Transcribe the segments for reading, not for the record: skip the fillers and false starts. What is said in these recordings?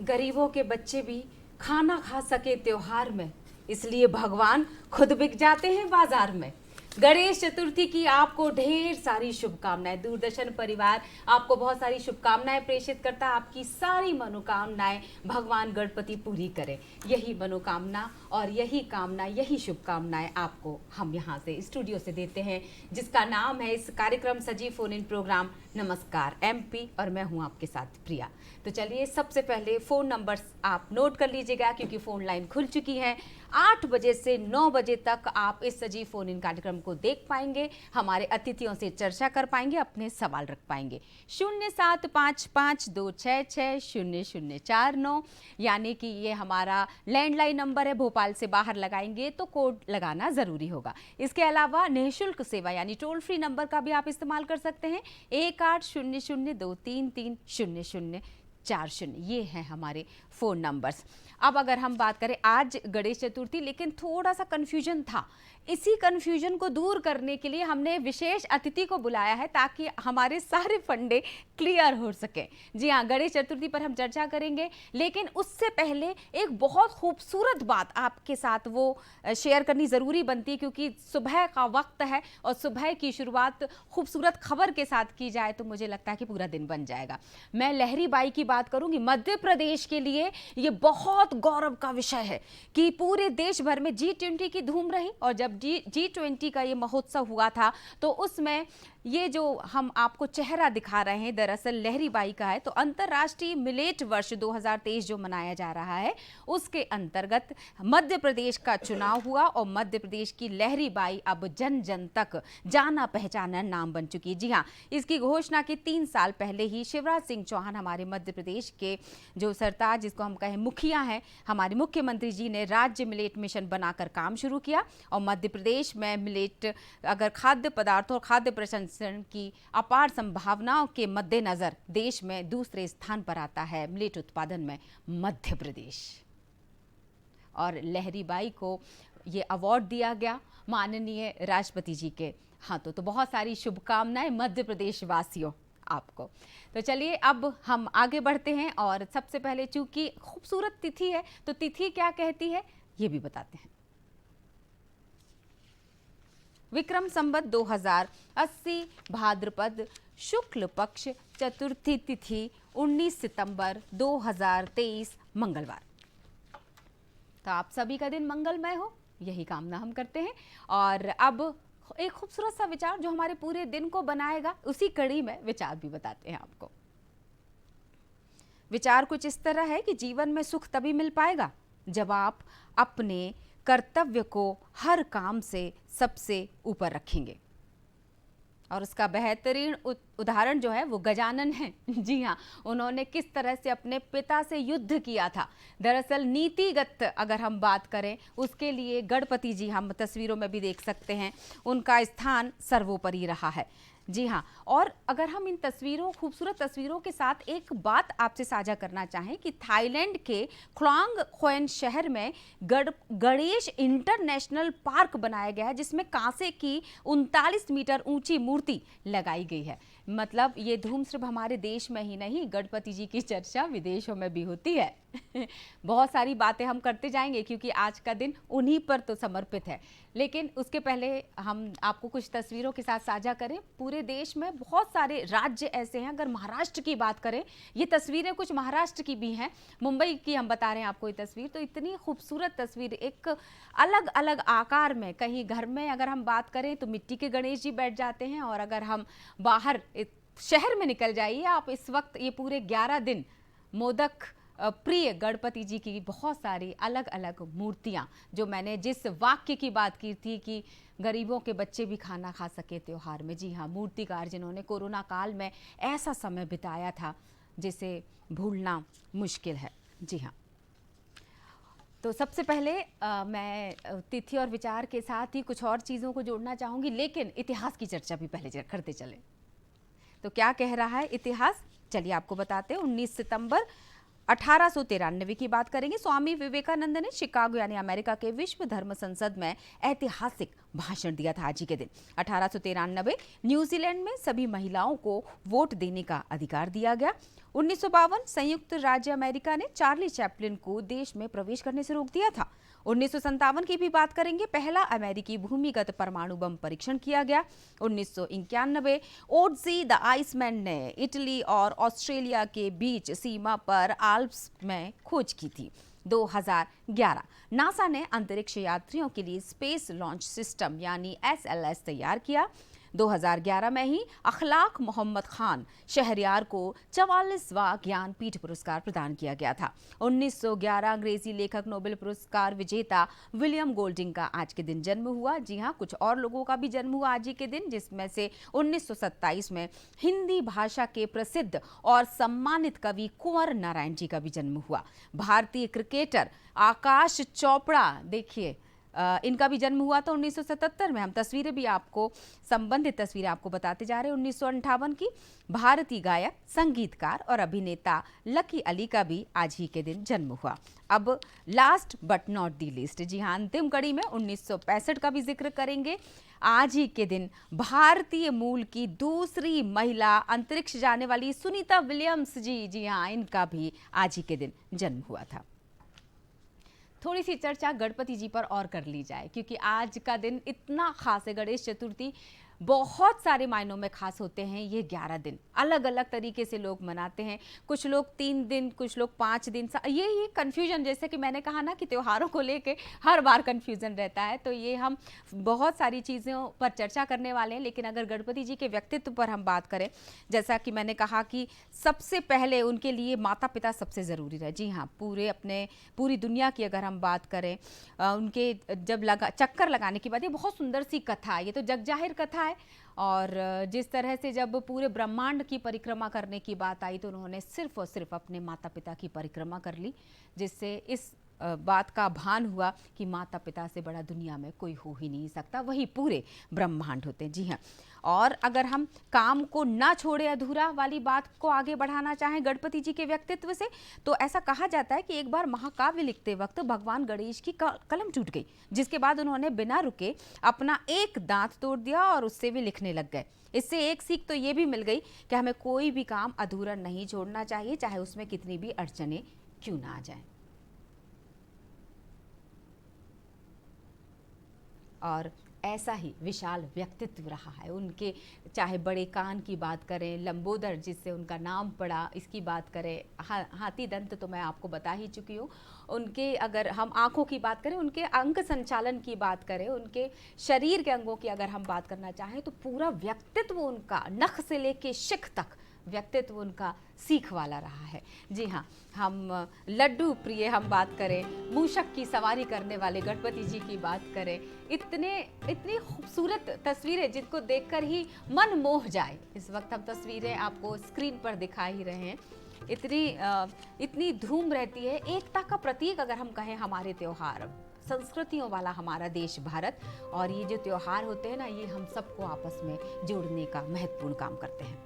गरीबों के बच्चे भी खाना खा सके त्योहार में, इसलिए भगवान खुद बिक जाते हैं बाजार में। गणेश चतुर्थी की आपको ढेर सारी शुभकामनाएं। दूरदर्शन परिवार आपको बहुत सारी शुभकामनाएं प्रेषित करता है। आपकी सारी मनोकामनाएं भगवान गणपति पूरी करें, यही मनोकामना और यही कामना, यही शुभकामनाएं आपको हम यहाँ से स्टूडियो से देते हैं, जिसका नाम है इस कार्यक्रम सजीव फोन इन प्रोग्राम नमस्कार एमपी, और मैं हूँ आपके साथ प्रिया। तो चलिए सबसे पहले फ़ोन नंबर्स आप नोट कर लीजिएगा, क्योंकि फ़ोन लाइन खुल चुकी है। 8 बजे से 9 बजे तक आप इस सजीव फोन इन कार्यक्रम को देख पाएंगे, हमारे अतिथियों से चर्चा कर पाएंगे, अपने सवाल रख पाएंगे। 075526600049, यानी कि ये हमारा लैंडलाइन नंबर है। भोपाल से बाहर लगाएंगे तो कोड लगाना ज़रूरी होगा। इसके अलावा निःशुल्क सेवा यानी टोल फ्री नंबर का भी आप इस्तेमाल कर सकते हैं, 1800233040। ये हैं हमारे फ़ोन नंबर्स। अब अगर हम बात करें, आज गणेश चतुर्थी, लेकिन थोड़ा सा कन्फ्यूजन था। इसी कन्फ्यूजन को दूर करने के लिए हमने विशेष अतिथि को बुलाया है, ताकि हमारे सारे फंडे क्लियर हो सके। जी हाँ, गणेश चतुर्थी पर हम चर्चा करेंगे, लेकिन उससे पहले एक बहुत खूबसूरत बात आपके साथ वो शेयर करनी ज़रूरी बनती है, क्योंकि सुबह का वक्त है और सुबह की शुरुआत खूबसूरत खबर के साथ की जाए तो मुझे लगता है कि पूरा दिन बन जाएगा। मैं लहरी बाई की बात करूंगी। मध्य प्रदेश के लिए ये बहुत गौरव का विषय है कि पूरे देश भर में G20 की धूम रही, और जब G20 का ये महोत्सव हुआ था तो उसमें ये जो हम आपको चेहरा दिखा रहे हैं दरअसल लहरी बाई का है। तो अंतर्राष्ट्रीय मिलेट वर्ष 2023 जो मनाया जा रहा है, उसके अंतर्गत मध्य प्रदेश का चुनाव हुआ और मध्य प्रदेश की लहरी बाई अब जन जन तक जाना पहचाना नाम बन चुकी है। जी हाँ, इसकी घोषणा के 3 साल पहले ही शिवराज सिंह चौहान, हमारे मध्य प्रदेश के जो सरताज, जिसको हम कहें मुखिया हैं, हमारे मुख्यमंत्री जी ने राज्य मिलेट मिशन बनाकर काम शुरू किया। और मध्य प्रदेश में मिलेट, अगर खाद्य पदार्थों और खाद्य प्रसंस्करण की अपार संभावनाओं के मद्देनजर देश में दूसरे स्थान पर आता है मिलेट उत्पादन में मध्य प्रदेश। और लहरी बाई को ये अवार्ड दिया गया माननीय राष्ट्रपति जी के हाथों। तो बहुत सारी शुभकामनाएं मध्य प्रदेश वासियों आपको। तो चलिए अब हम आगे बढ़ते हैं, और सबसे पहले चूंकि खूबसूरत तिथि है तो तिथि क्या कहती है ये भी बताते हैं। विक्रम संवत 2080 भाद्रपद शुक्ल पक्ष चतुर्थी तिथि 19 सितंबर 2023 मंगलवार। तो आप सभी का दिन मंगलमय हो, यही कामना हम करते हैं। और अब एक खूबसूरत सा विचार जो हमारे पूरे दिन को बनाएगा, उसी कड़ी में विचार भी बताते हैं आपको। विचार कुछ इस तरह है कि जीवन में सुख तभी मिल पाएगा जब आप अपने कर्तव्य को हर काम से सबसे ऊपर रखेंगे। और उसका बेहतरीन उदाहरण जो है वो गजानन है। जी हाँ, उन्होंने किस तरह से अपने पिता से युद्ध किया था। दरअसल नीतिगत अगर हम बात करें, उसके लिए गणपति जी, हम तस्वीरों में भी देख सकते हैं, उनका स्थान सर्वोपरि रहा है। जी हाँ, और अगर हम इन तस्वीरों, खूबसूरत तस्वीरों के साथ एक बात आपसे साझा करना चाहें कि थाईलैंड के क्लांग खोएन शहर में गणेश इंटरनेशनल पार्क बनाया गया है, जिसमें कांसे की 39 मीटर ऊंची मूर्ति लगाई गई है। मतलब ये धूम सिर्फ हमारे देश में ही नहीं, गणपति जी की चर्चा विदेशों में भी होती है। बहुत सारी बातें हम करते जाएंगे, क्योंकि आज का दिन उन्हीं पर तो समर्पित है। लेकिन उसके पहले हम आपको कुछ तस्वीरों के साथ साझा करें। पूरे देश में बहुत सारे राज्य ऐसे हैं। अगर महाराष्ट्र की बात करें, ये तस्वीरें कुछ महाराष्ट्र की भी हैं, मुंबई की हम बता रहे हैं आपको ये तस्वीर। तो इतनी खूबसूरत तस्वीर, एक अलग अलग आकार में। कहीं घर में अगर हम बात करें तो मिट्टी के गणेश जी बैठ जाते हैं, और अगर हम बाहर शहर में निकल जाइए आप, इस वक्त ये पूरे 11 दिन मोदक प्रिय गणपति जी की बहुत सारी अलग अलग मूर्तियां, जो मैंने जिस वाक्य की बात की थी कि गरीबों के बच्चे भी खाना खा सके त्योहार में। जी हाँ, मूर्तिकार जिन्होंने कोरोना काल में ऐसा समय बिताया था जिसे भूलना मुश्किल है। जी हाँ, तो सबसे पहले मैं तिथि और विचार के साथ ही कुछ और चीज़ों को जोड़ना चाहूँगी, लेकिन इतिहास की चर्चा भी पहले करते चले। तो क्या कह रहा है इतिहास, चलिए आपको बताते हैं। 19 सितंबर 1893 की बात करेंगे। स्वामी विवेकानंद ने शिकागो यानी अमेरिका के विश्व धर्म संसद में ऐतिहासिक भाषण दिया था आज ही के दिन। 1893 न्यूजीलैंड में सभी महिलाओं को वोट देने का अधिकार दिया गया। 1952 संयुक्त राज्य अमेरिका ने चार्ली चैपलिन को देश में प्रवेश करने से रोक दिया था। 1957 की भी बात करेंगे। पहला अमेरिकी भूमिगत परमाणु बम परीक्षण किया गया। 1991 ओड्जी द आइसमैन ने इटली और ऑस्ट्रेलिया के बीच सीमा पर आल्प्स में खोज की थी। 2011 नासा ने अंतरिक्ष यात्रियों के लिए स्पेस लॉन्च सिस्टम यानी SLS तैयार किया। 2011 में ही अखलाक मोहम्मद खान शहरयार को 44वां ज्ञानपीठ पुरस्कार प्रदान किया गया था। 1911 अंग्रेजी लेखक नोबेल पुरस्कार विजेता विलियम गोल्डिंग का आज के दिन जन्म हुआ। जी हाँ, कुछ और लोगों का भी जन्म हुआ आज ही के दिन, जिसमें से 1927 में हिंदी भाषा के प्रसिद्ध और सम्मानित कवि कुंवर नारायण जी का भी जन्म हुआ। भारतीय क्रिकेटर आकाश चोपड़ा, देखिए इनका भी जन्म हुआ था 1977 में। हम तस्वीरें भी आपको, संबंधित तस्वीरें आपको बताते जा रहे हैं। 1958 की भारतीय गायक, संगीतकार और अभिनेता लकी अली का भी आज ही के दिन जन्म हुआ। अब last but not the least, जी हाँ, अंतिम कड़ी में 1965 का भी जिक्र करेंगे। आज ही के दिन भारतीय मूल की दूसरी महिला अंतरिक्ष जाने वाली सुनीता विलियम्स जी हाँ, इनका भी आज ही के दिन जन्म हुआ था। थोड़ी सी चर्चा गणपति जी पर और कर ली जाए, क्योंकि आज का दिन इतना खास है। गणेश चतुर्थी बहुत सारे मायनों में खास होते हैं। ये 11 दिन अलग अलग तरीके से लोग मनाते हैं। कुछ लोग 3 दिन, कुछ लोग 5 दिन। ये कन्फ्यूजन, जैसे कि मैंने कहा ना कि त्योहारों को लेके हर बार कन्फ्यूजन रहता है, तो ये हम बहुत सारी चीज़ों पर चर्चा करने वाले हैं। लेकिन अगर गणपति जी के व्यक्तित्व पर हम बात करें, जैसा कि मैंने कहा कि सबसे पहले उनके लिए माता पिता सबसे ज़रूरी रहे। जी हाँ, पूरी दुनिया की अगर हम बात करें, उनके जब चक्कर लगाने की बात, ये बहुत सुंदर सी कथा है, ये तो जग जाहिर कथा है। और जिस तरह से जब पूरे ब्रह्मांड की परिक्रमा करने की बात आई, तो उन्होंने सिर्फ और सिर्फ अपने माता पिता की परिक्रमा कर ली, जिससे इस बात का भान हुआ कि माता पिता से बड़ा दुनिया में कोई हो ही नहीं सकता, वही पूरे ब्रह्मांड होते हैं। जी हाँ, और अगर हम काम को ना छोड़े अधूरा वाली बात को आगे बढ़ाना चाहें गणपति जी के व्यक्तित्व से, तो ऐसा कहा जाता है कि एक बार महाकाव्य लिखते वक्त भगवान गणेश की कलम टूट गई, जिसके बाद उन्होंने बिना रुके अपना एक दांत तोड़ दिया और उससे भी लिखने लग गए। इससे एक सीख तो ये भी मिल गई कि हमें कोई भी काम अधूरा नहीं छोड़ना चाहिए, चाहे उसमें कितनी भी अड़चने क्यों ना आ जाएं। और ऐसा ही विशाल व्यक्तित्व रहा है उनके, चाहे बड़े कान की बात करें, लंबोदर जिससे उनका नाम पड़ा, इसकी बात करें, हाथी दंत तो मैं आपको बता ही चुकी हूँ। उनके अगर हम आँखों की बात करें, उनके अंग संचालन की बात करें, उनके शरीर के अंगों की अगर हम बात करना चाहें, तो पूरा व्यक्तित्व उनका नख से लेके शिख तक व्यक्तित्व उनका सीख वाला रहा है। जी हाँ, हम लड्डू प्रिय हम बात करें, मूषक की सवारी करने वाले गणपति जी की बात करें, इतनी खूबसूरत तस्वीरें जिनको देखकर ही मन मोह जाए। इस वक्त हम तस्वीरें आपको स्क्रीन पर दिखा ही रहे हैं। इतनी धूम रहती है। एकता का प्रतीक अगर हम कहें हमारे त्योहार, संस्कृतियों वाला हमारा देश भारत, और ये जो त्योहार होते हैं ना, ये हम सबको आपस में जोड़ने का महत्वपूर्ण काम करते हैं।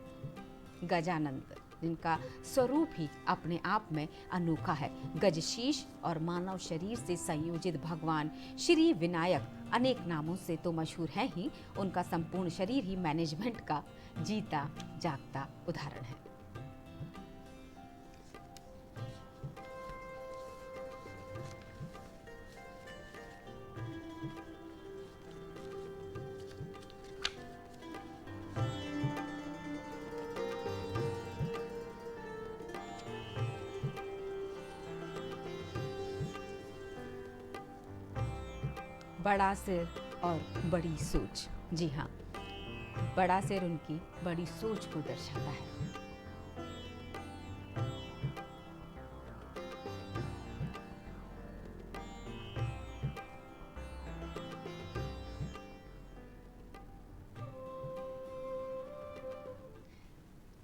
गजानंद, जिनका स्वरूप ही अपने आप में अनोखा है, गजशीश और मानव शरीर से संयोजित भगवान श्री विनायक अनेक नामों से तो मशहूर हैं ही, उनका संपूर्ण शरीर ही मैनेजमेंट का जीता जागता उदाहरण है। बड़ा सिर और बड़ी सोच, जी हाँ, बड़ा सिर उनकी बड़ी सोच को दर्शाता है।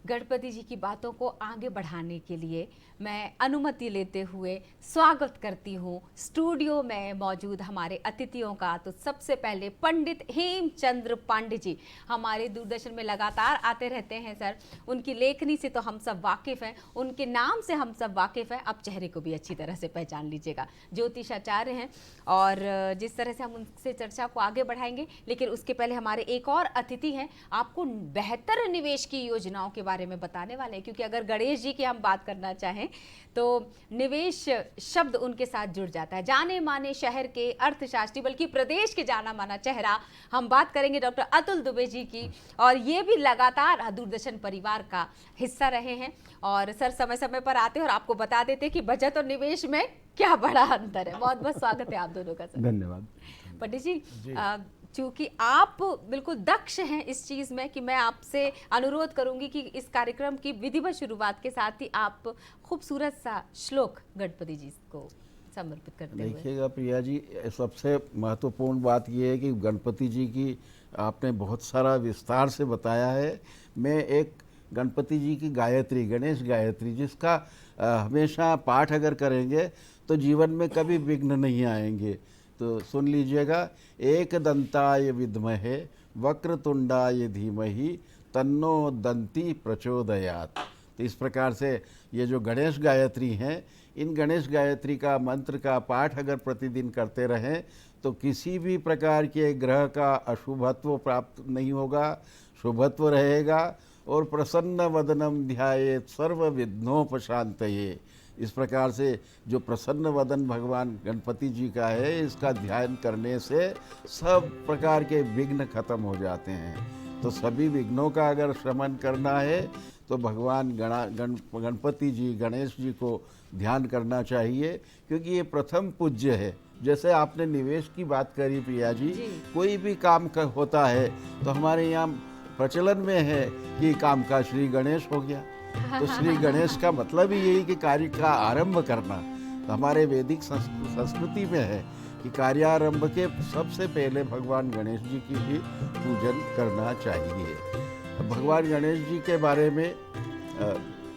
गणपति जी की बातों को आगे बढ़ाने के लिए मैं अनुमति लेते हुए स्वागत करती हूँ स्टूडियो में मौजूद हमारे अतिथियों का। तो सबसे पहले पंडित हेमचंद्र पांडे जी हमारे दूरदर्शन में लगातार आते रहते हैं सर। उनकी लेखनी से तो हम सब वाकिफ हैं, उनके नाम से हम सब वाकिफ हैं, अब चेहरे को भी अच्छी तरह से पहचान लीजिएगा। ज्योतिषाचार्य हैं और जिस तरह से हम उनसे चर्चा को आगे बढ़ाएंगे, लेकिन उसके पहले हमारे एक और अतिथि हैं, आपको बेहतर निवेश की योजनाओं के बारे में बताने वाले हैं। क्योंकि अगर गणेश जी की हम बात करना चाहें तो निवेश शब्द उनके साथ जुड़ जाता है। जाने माने शहर के अर्थशास्त्री बल्कि प्रदेश के जाना माना चेहरा, हम बात करेंगे डॉक्टर अतुल दुबे जी की, और ये भी लगातार दूरदर्शन परिवार का हिस्सा रहे हैं। और सर समय समय पर आते हैं और आपको बता देते हैं कि बचत और निवेश में क्या बड़ा अंतर है। बहुत बहुत स्वागत है आप दोनों का सर। धन्यवाद। पंडित जी, चूंकि आप बिल्कुल दक्ष हैं इस चीज में कि मैं आपसे अनुरोध करूंगी कि इस कार्यक्रम की विधिवत शुरुआत के साथ ही आप खूबसूरत सा श्लोक गणपति जी को समर्पित करते हुए। देखिएगा प्रिया जी, सबसे महत्वपूर्ण बात यह है कि गणपति जी की आपने बहुत सारा विस्तार से बताया है। मैं एक गणपति जी की गायत्री, गणेश गायत्री, जिसका हमेशा पाठ अगर करेंगे तो जीवन में कभी विघ्न नहीं आएंगे। तो सुन लीजिएगा, एक दंताय विद्महे वक्रतुंडाय धीमहि तन्नो दंती प्रचोदयात्। तो इस प्रकार से ये जो गणेश गायत्री हैं, इन गणेश गायत्री का मंत्र का पाठ अगर प्रतिदिन करते रहें तो किसी भी प्रकार के ग्रह का अशुभत्व प्राप्त नहीं होगा, शुभत्व रहेगा। और प्रसन्न वदनम ध्यायेत् सर्व विघ्नोपशांतये। इस प्रकार से जो प्रसन्न वदन भगवान गणपति जी का है, इसका ध्यान करने से सब प्रकार के विघ्न खत्म हो जाते हैं। तो सभी विघ्नों का अगर शमन करना है तो भगवान गणपति जी, गणेश जी को ध्यान करना चाहिए, क्योंकि ये प्रथम पूज्य है। जैसे आपने निवेश की बात करी प्रिया जी, कोई भी काम होता है तो हमारे यहाँ प्रचलन में है कि काम का श्री गणेश हो गया। तो श्री गणेश का मतलब ही यही कि कार्य का आरंभ करना। तो हमारे वैदिक संस्कृति में है कि कार्यारंभ के सबसे पहले भगवान गणेश जी की भी पूजन करना चाहिए। भगवान गणेश जी के बारे में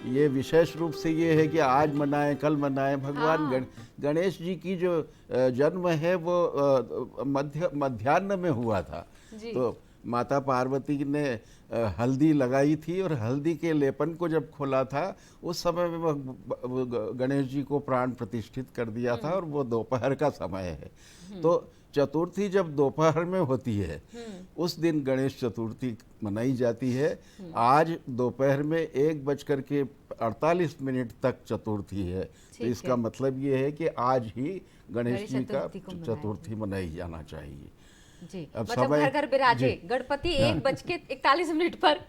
ये विशेष रूप से ये है कि आज मनाएं कल मनाएं। भगवान गणेश जी की जो जन्म है वो मध्याह्न में हुआ था। तो माता पार्वती ने हल्दी लगाई थी और हल्दी के लेपन को जब खोला था उस समय में गणेश जी को प्राण प्रतिष्ठित कर दिया था, और वो दोपहर का समय है। तो चतुर्थी जब दोपहर में होती है उस दिन गणेश चतुर्थी मनाई जाती है। आज दोपहर में 1:48 तक चतुर्थी है। तो इसका मतलब ये है कि आज ही गणेश जी का चतुर्थी मनाई जाना चाहिए जी। अब मतलब घर घर विराजे गणपति 1:41 पर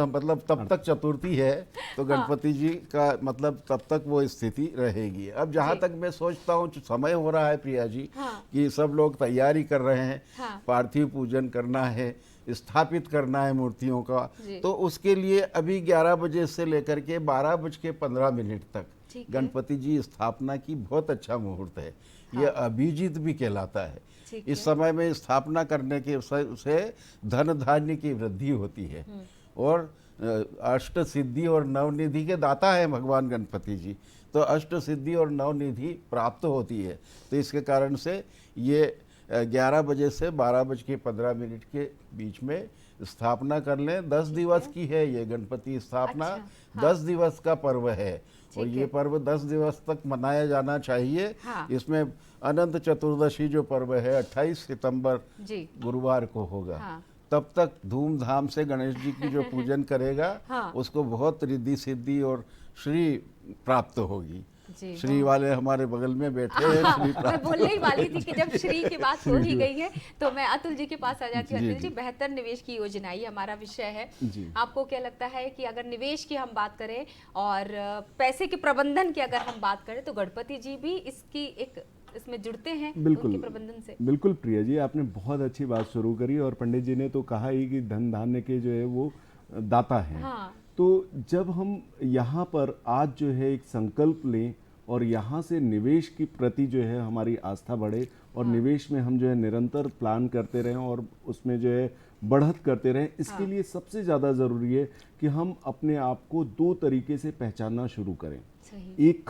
मतलब तब तक चतुर्थी है तो गणपति जी का मतलब तब तक वो स्थिति रहेगी। अब जहाँ तक मैं सोचता हूँ समय हो रहा है प्रिया जी, कि सब लोग तैयारी कर रहे हैं, पार्थिव पूजन करना है, स्थापित करना है मूर्तियों का। तो उसके लिए अभी 11 बजे से लेकर के 12:15 तक गणपति जी स्थापना की बहुत अच्छा मुहूर्त है। यह अभिजीत भी कहलाता है। इस समय में स्थापना करने के से धन धान्य की वृद्धि होती है, और अष्ट सिद्धि और नवनिधि के दाता है भगवान गणपति जी। तो अष्ट सिद्धि और नवनिधि प्राप्त होती है। तो इसके कारण से ये 11 बजे से 12:15 के बीच में स्थापना कर लें। 10 दिवस की है ये गणपति स्थापना। 10 दिवस का पर्व है और ये पर्व 10 दिवस तक मनाया जाना चाहिए। इसमें अनंत चतुर्दशी जो पर्व है 28 सितंबर गुरुवार को होगा। तब तक धूमधाम से गणेश जी की जो पूजन करेगा उसको बहुत रिद्धि सिद्धि और श्री प्राप्त होगी। श्री वाले हमारे बगल में बैठे हैं, श्री प्राप्त। मैं बोलने ही वाली थी कि जब श्री की बात हो ही गई है तो मैं अतुल जी के पास आ जाती हूँ। अतुल जी, बेहतर निवेश की योजना ये हमारा विषय है। आपको क्या लगता है कि अगर निवेश की हम बात करें और पैसे के प्रबंधन की अगर हम बात करें तो गणपति जी भी इसमें जुड़ते हैं उनके प्रबंधन से? बिल्कुल प्रिया जी, आपने बहुत अच्छी बात शुरू करी और पंडित जी ने तो कहा ही कि धन धान्य के जो है वो दाता हैं। तो जब हम यहाँ पर आज जो है एक संकल्प लें और यहाँ से निवेश की प्रति जो है हमारी आस्था बढ़े और निवेश में हम जो है निरंतर प्लान करते रहें और उसमें जो है बढ़त करते रहें। इसके लिए सबसे ज़्यादा ज़रूरी है कि हम अपने आप को दो तरीके से पहचानना शुरू करें। सही। एक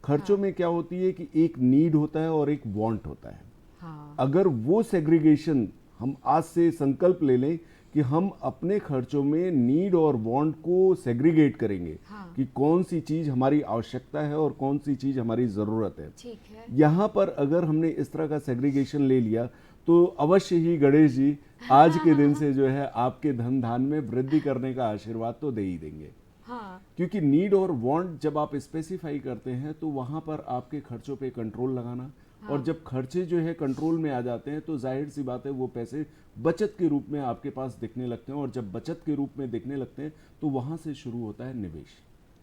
खर्चों में क्या होती है कि एक नीड होता है और एक वांट होता है। हाँ। अगर वो सेग्रीगेशन हम आज से संकल्प ले लें कि हम अपने खर्चों में नीड और वांट को सेग्रीगेट करेंगे, हाँ। कि कौन सी चीज हमारी आवश्यकता है और कौन सी चीज हमारी जरूरत है। ठीक है। यहाँ पर अगर हमने इस तरह का सेग्रीगेशन ले लिया तो अवश्य ही गणेश जी आज के दिन से जो है आपके धन धान में वृद्धि करने का आशीर्वाद तो दे ही देंगे। हाँ। क्योंकि नीड और वांट जब आप स्पेसिफाई करते हैं तो वहां पर आपके खर्चों पे कंट्रोल लगाना, और जब खर्चे जो है कंट्रोल में आ जाते हैं तो जाहिर सी बात है वो पैसे बचत के रूप में आपके पास दिखने लगते हैं, और जब बचत के रूप में दिखने लगते हैं तो वहां से शुरू होता है निवेश।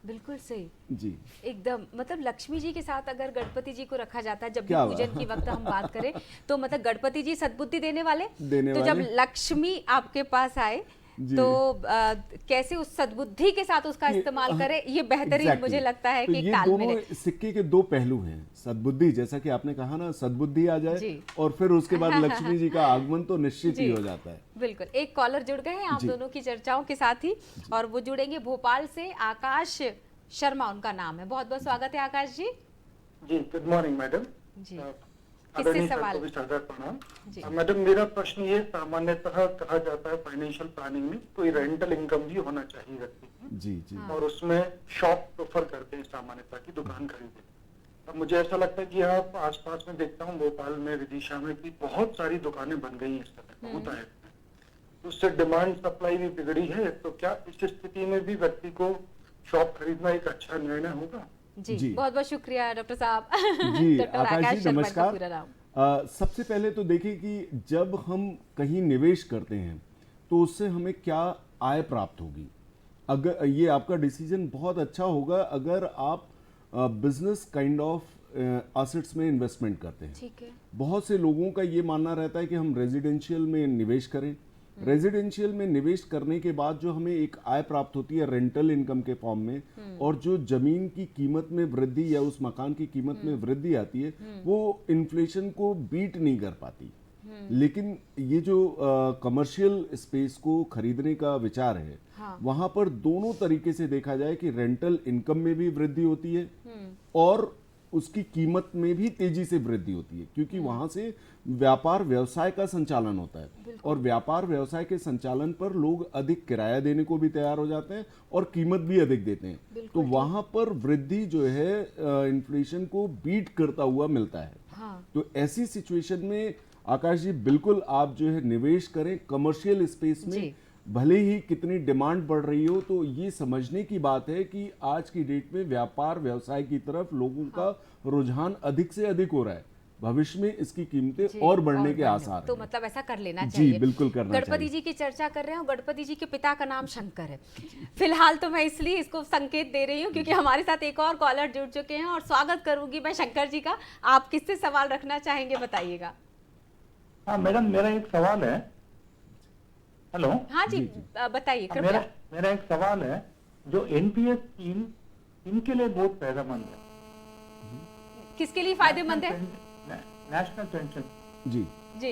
बिल्कुल सही जी एकदम। मतलब लक्ष्मी जी के साथ अगर गणपति जी को रखा जाता है, जब भी क्या पूजन की वक्त हम बात करें तो मतलब गणपति जी सद्बुद्धि देने वाले, देने तो वाले। जब लक्ष्मी आपके पास आए तो कैसे उस सद्बुद्धि के साथ उसका इस्तेमाल करें, ये बेहतरीन Exactly. मुझे लगता है तो कि ये तालमेल है। दोनों सिक्के के दो पहलू हैं। सद्बुद्धि, जैसा कि आपने कहा ना, सद्बुद्धि आ जाए जी। और फिर उसके बाद लक्ष्मी जी का आगमन तो निश्चित ही जी। हो जाता है। बिल्कुल। एक कॉलर जुड़ गए हैं आप जी। दोनों की चर्चाओं के साथ ही, और वो जुड़ेंगे भोपाल से। आकाश शर्मा उनका नाम है। बहुत बहुत स्वागत है आकाश जी। जी, गुड मॉर्निंग मैडम। जी। आदरणीय किससे सर सवाल? को भी सादर प्रणाम। जी। मैडम, मेरा प्रश्न ये, सामान्यतः कहा जाता है फाइनेंशियल प्लानिंग में कोई रेंटल इनकम भी होना चाहिए व्यक्ति को, जी जी और उसमें शॉप प्रेफर करते हैं सामान्यतः की दुकान खरीदे। अब मुझे ऐसा लगता है कि आप आसपास में देखता हूँ भोपाल में, विदिशा में कि बहुत सारी दुकानें बन गई हैं इस तरह, होता है। तो उससे डिमांड सप्लाई भी बिगड़ी है, तो क्या इस स्थिति में भी व्यक्ति को शॉप खरीदना एक अच्छा निर्णय होगा? जी। बहुत बहुत शुक्रिया डॉक्टर साहब। जी डॉक्टर आकाश जी शर्मा का नमस्कार। पूरा नाम। सबसे पहले तो देखिए कि जब हम कहीं निवेश करते हैं तो उससे हमें क्या आय प्राप्त होगी। अगर ये आपका डिसीजन बहुत अच्छा होगा अगर आप बिजनेस काइंड ऑफ एसेट्स में इन्वेस्टमेंट करते हैं। ठीक है। बहुत से लोगों का ये मानना रहता है कि हम रेजिडेंशियल में निवेश करें। रेजिडेंशियल में निवेश करने के बाद जो हमें एक आय प्राप्त होती है रेंटल इनकम के फॉर्म में, और जो जमीन की कीमत में वृद्धि या उस मकान की कीमत में वृद्धि आती है वो इन्फ्लेशन को बीट नहीं कर पाती। लेकिन ये जो कमर्शियल स्पेस को खरीदने का विचार है, हाँ। वहां पर दोनों तरीके से देखा जाए कि रेंटल इनकम में भी वृद्धि होती है और उसकी कीमत में भी तेजी से वृद्धि होती है, क्योंकि वहां से व्यापार व्यवसाय का संचालन होता है, और व्यापार व्यवसाय के संचालन पर लोग अधिक किराया देने को भी तैयार हो जाते हैं और कीमत भी अधिक देते हैं। तो वहां पर वृद्धि जो है इन्फ्लेशन को बीट करता हुआ मिलता है। हाँ। तो ऐसी सिचुएशन में आकाश जी बिल्कुल आप जो है निवेश करें कमर्शियल स्पेस में। जी। भले ही कितनी डिमांड बढ़ रही हो, तो ये समझने की बात है कि आज की डेट में व्यापार व्यवसाय की तरफ लोगों का रुझान अधिक से अधिक हो रहा है। भविष्य में इसकी कीमतें और बढ़ने के आसार तो हैं। मतलब ऐसा कर लेना जी, चाहिए। बिल्कुल करना गणपति चाहिए। जी की चर्चा कर रहे हैं और गणपति जी के पिता का नाम शंकर है। फिलहाल तो मैं इसलिए इसको संकेत दे रही हूँ क्योंकि हमारे साथ एक और कॉलर जुड़ चुके हैं, और स्वागत करूंगी मैं शंकर जी का। आप किससे सवाल रखना चाहेंगे बताइएगा। हाँ मैडम, मेरा एक सवाल है। हेलो। हाँ जी, बताइए मेरा कृपया। मेरा एक सवाल है, जो एनपीएस स्कीम इनके लिए बहुत फायदेमंद है। किसके लिए फायदेमंद है? National pension. जी जी।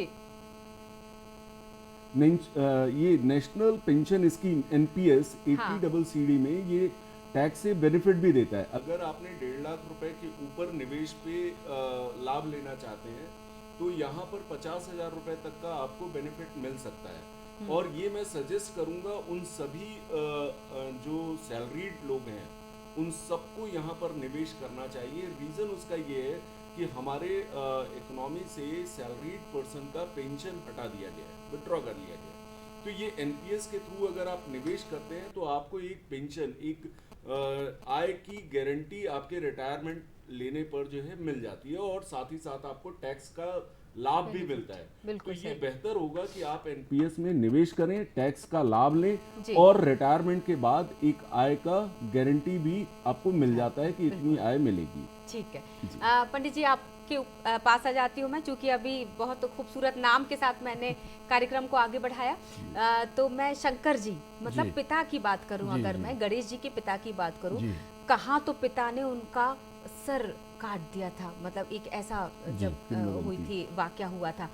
ये national pension scheme NPS 80CCD में ये टैक्स से बेनिफिट भी देता है। अगर आपने 1.5 लाख रुपए के ऊपर निवेश पे लाभ लेना चाहते हैं तो यहाँ पर 50,000 रुपए तक का आपको बेनिफिट मिल सकता है। और ये मैं सजेस्ट करूंगा उन सभी जो सैलरीड लोग हैं उन सबको यहाँ पर निवेश करना चाहिए। रीजन उसका ये है कि हमारे इकोनॉमी से सैलरीड पर्सन का पेंशन हटा दिया गया है, विड्रॉ कर लिया गया है। तो ये एनपीएस के थ्रू अगर आप निवेश करते हैं तो आपको एक पेंशन, एक आय की गारंटी आपके रिटायरमेंट लेने पर जो है मिल जाती है, और साथ ही साथ आपको टैक्स का लाभ भी मिलता है। तो ये बेहतर होगा कि आप एनपीएस में निवेश करें, टैक्स का लाभ लें, और रिटायरमेंट के बाद एक आय का गारंटी भी आपको मिल जाता है कि इतनी आय मिलेगी। ठीक है। पंडित जी आपके पास आ जाती हूँ मैं, चूंकि अभी बहुत खूबसूरत नाम के साथ मैंने कार्यक्रम को आगे बढ़ाया। तो मैं शंकर जी, मतलब पिता की बात करूं, अगर मैं गणेश जी के पिता की बात करूं, कहाँ तो पिता ने उनका सर काट दिया था, मतलब एक ऐसा जी, जब फिल्म हुई बनती थी, वाकया हुआ था।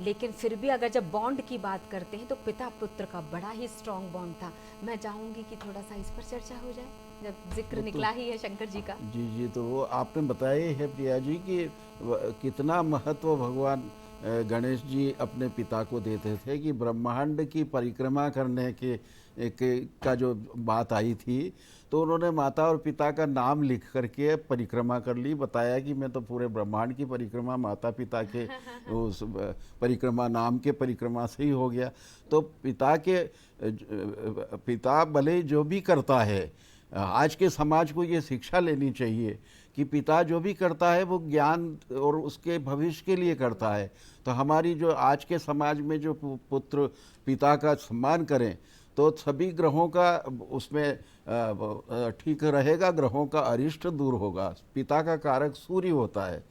लेकिन फिर भी अगर जब बॉन्ड की बात करते हैं तो पिता पुत्र का बड़ा ही स्ट्रांग बॉन्ड था। मैं चाहूंगी कि थोड़ा सा इस पर चर्चा हो जाए, जब जिक्र निकला ही है शंकर जी का। जी जी, तो वो आपने बताया ही है प्रिया जी कि कितना महत्व भगवान गणेश जी अपने पिता को देते थे कि ब्रह्मांड की परिक्रमा करने का जो बात आई थी, तो उन्होंने माता और पिता का नाम लिख करके परिक्रमा कर ली। बताया कि मैं तो पूरे ब्रह्मांड की परिक्रमा माता पिता के उस परिक्रमा, नाम के परिक्रमा से ही हो गया। तो पिता भले जो भी करता है, आज के समाज को ये शिक्षा लेनी चाहिए कि पिता जो भी करता है वो ज्ञान और उसके भविष्य के लिए करता है। तो हमारी जो आज के समाज में जो पुत्र पिता का सम्मान करें तो सभी ग्रहों का उसमें ठीक रहेगा, ग्रहों का अरिष्ट दूर होगा। पिता का कारक सूर्य होता है,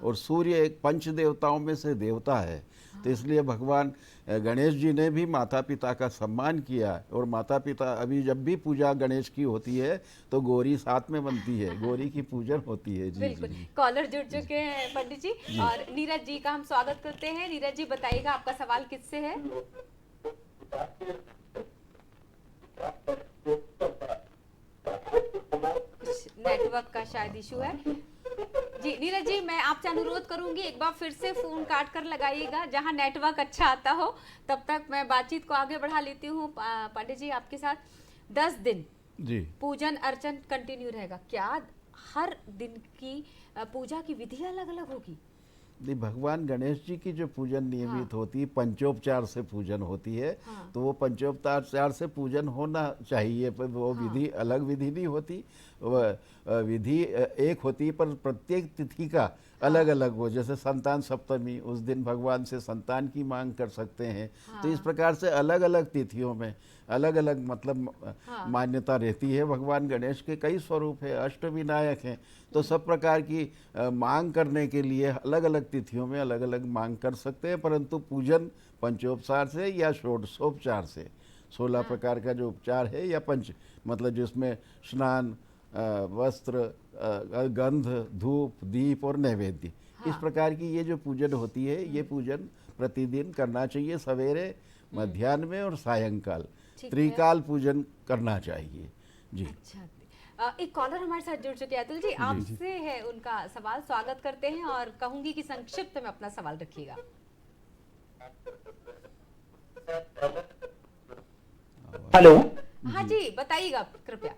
और सूर्य एक पंच देवताओं में से देवता है। तो इसलिए भगवान गणेश जी ने भी माता पिता का सम्मान किया। और माता पिता, अभी जब भी पूजा गणेश की होती है तो गौरी साथ में बनती है, गौरी की पूजन होती है। जी बिल्कुल। जी। कॉलर जुड़ चुके हैं पंडित जी, और नीरज जी का हम स्वागत करते हैं। नीरज जी बताइएगा, आपका सवाल किससे है? कुछ नेटवर्क का शायद इशू है। जी नीरज जी, मैं आपसे अनुरोध करूंगी एक बार फिर से फोन काट कर लगाइएगा, जहां नेटवर्क अच्छा आता हो। तब तक मैं बातचीत को आगे बढ़ा लेती हूँ। पंडित जी आपके साथ 10 दिन जी पूजन अर्चन कंटिन्यू रहेगा क्या? हर दिन की पूजा की विधि अलग अलग होगी? नहीं, भगवान गणेश जी की जो पूजन नियमित होती है, पंचोपचार से पूजन होती है। तो वो पंचोपचार से पूजन होना चाहिए, पर वो विधि अलग विधि नहीं होती। वह विधि एक होती है, पर प्रत्येक तिथि का अलग अलग हो। जैसे संतान सप्तमी, उस दिन भगवान से संतान की मांग कर सकते हैं। तो इस प्रकार से अलग अलग तिथियों में अलग अलग मतलब मान्यता रहती है। भगवान गणेश के कई स्वरूप है, अष्ट विनायक हैं। तो सब प्रकार की मांग करने के लिए अलग अलग तिथियों में अलग अलग मांग कर सकते हैं, परंतु पूजन पंचोपचार से या षोडशोपचार से, 16 प्रकार का जो उपचार है, या पंच मतलब जिसमें स्नान, वस्त्र, गंध, धूप, दीप और नैवेद्य, इस प्रकार की ये जो पूजन होती है, ये पूजन प्रतिदिन करना चाहिए। सवेरे, मध्याह्न में और सायंकाल त्रिकाल पूजन करना चाहिए। जी। अच्छा, एक कॉलर हमारे साथ जुड़ चुके हैं। अतुल जी, आपसे है उनका सवाल, स्वागत करते हैं और कहूंगी कि संक्षिप्त में अपना सवाल रखिएगा। हेलो। हाँ जी, बताइएगा कृपया।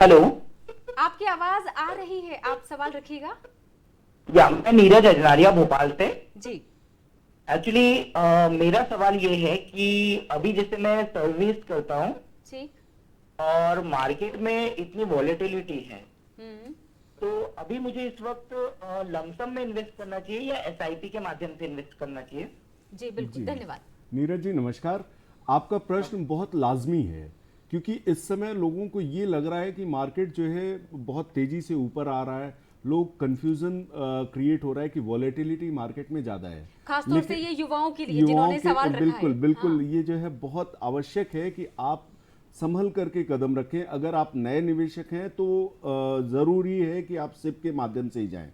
हेलो। आपकी आवाज आ रही है, आप सवाल रखिएगा। या मैं नीरज अजनारिया भोपाल से। जी। एक्चुअली मेरा सवाल ये है कि अभी जैसे मैं सर्विस करता हूँ ठीक। और मार्केट में इतनी वॉलेटिलिटी है, हम्म। तो अभी मुझे इस वक्त लमसम में इन्वेस्ट करना चाहिए या एसआईपी के माध्यम से इन्वेस्ट करना चाहिए? जी बिल्कुल, धन्यवाद। नीरज जी नमस्कार। आपका प्रश्न बहुत लाजमी है, क्योंकि इस समय लोगों को ये लग रहा है कि मार्केट जो है बहुत तेजी से ऊपर आ रहा है। लोग कंफ्यूजन क्रिएट हो रहा है कि वॉलेटिलिटी मार्केट में ज्यादा है। खासतौर से ये युवाओं के लिए जिन्होंने सवाल रखा बिल्कुल है। बिल्कुल, हाँ। ये जो है बहुत आवश्यक है कि आप संभल करके कदम रखें। अगर आप नए निवेशक हैं तो जरूरी है कि आप सिप के माध्यम से ही जाएं।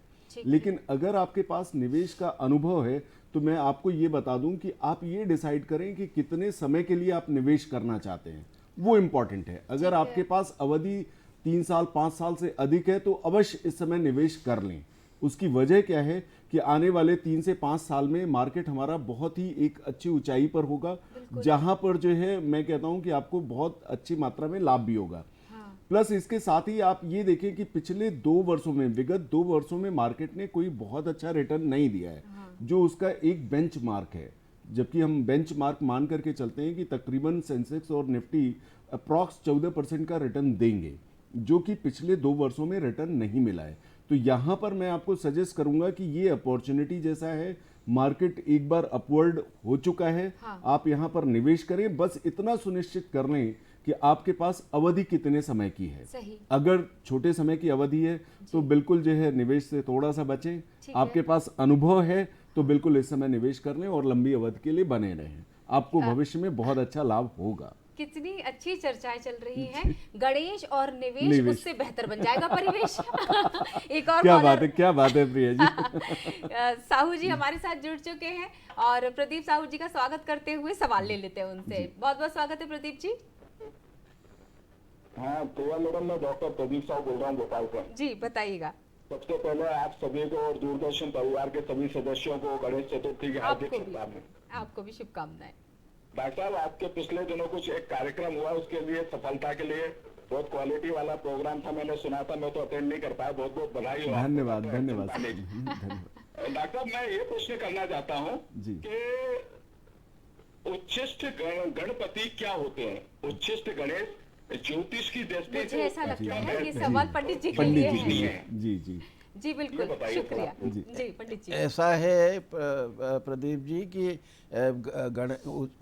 लेकिन अगर आपके पास निवेश का अनुभव है तो मैं आपको ये बता दूं कि आप ये डिसाइड करें कि कितने समय के लिए आप निवेश करना चाहते हैं, वो इम्पॉर्टेंट है। अगर आपके पास अवधि 3 साल 5 साल से अधिक है तो अवश्य इस समय निवेश कर लें। उसकी वजह क्या है कि आने वाले 3 से 5 साल में मार्केट हमारा बहुत ही एक अच्छी ऊंचाई पर होगा, जहां पर जो है मैं कहता हूं कि आपको बहुत अच्छी मात्रा में लाभ भी होगा। प्लस इसके साथ ही आप ये देखें कि पिछले 2 वर्षों में, विगत 2 वर्षों में मार्केट ने कोई बहुत अच्छा रिटर्न नहीं दिया है, जो उसका एक बेंच मार्क है। जबकि हम बेंच मार्क मान करके चलते हैं कि तकरीबन सेंसेक्स और निफ्टी अप्रॉक्स 14% का रिटर्न देंगे, जो कि पिछले 2 वर्षों में रिटर्न नहीं मिला है। तो यहाँ पर मैं आपको सजेस्ट करूंगा कि ये अपॉर्चुनिटी जैसा है, मार्केट एक बार अपवर्ड हो चुका है, आप यहाँ पर निवेश करें। बस इतना सुनिश्चित कर लें कि आपके पास अवधि कितने समय की है। सही। अगर छोटे समय की अवधि है तो बिल्कुल जो है निवेश से थोड़ा सा बचें। आपके पास अनुभव है तो बिल्कुल इस समय निवेश कर लें और लंबी अवधि के लिए बने रहें, आपको भविष्य में बहुत अच्छा लाभ होगा। कितनी अच्छी चर्चाएं चल रही हैं। गणेश और निवेश उससे बेहतर बन जाएगा परिवेश। एक और क्या बात है प्रिया जी। साहू जी हमारे साथ जुड़ चुके हैं और प्रदीप साहू जी का स्वागत करते हुए सवाल ले लेते हैं उनसे। बहुत बहुत स्वागत है प्रदीप जी। हाँ प्रिया मैडम, मैं डॉक्टर प्रदीप साहू बोल रहा हूँ भोपाल से। जी बताइएगा। सबसे पहले आप सभी को और दूरदर्शन परिवार के सभी सदस्यों को गणेश चतुर्थी की हार्दिक शुभकामनाएं। आपको भी शुभकामनाएं। डॉक्टर साहब, आपके पिछले दिनों कुछ एक कार्यक्रम हुआ, उसके लिए सफलता के लिए बहुत क्वालिटी वाला प्रोग्राम था, मैंने सुना था, मैं तो अटेंड नहीं कर पाया। बहुत बहुत बधाई हो। धन्यवाद। डॉक्टर साहब, मैं ये प्रश्न करना चाहता हूँ कि उच्छिष्ट गणपति क्या होते हैं? उच्छिष्ट गणेश ज्योतिष की दृष्टि मुझे से ऐसा लगता है कि सवाल पंडित जी के लिए है। जी बिल्कुल, शुक्रिया। जी पंडित जी। ऐसा है प्रदीप जी कि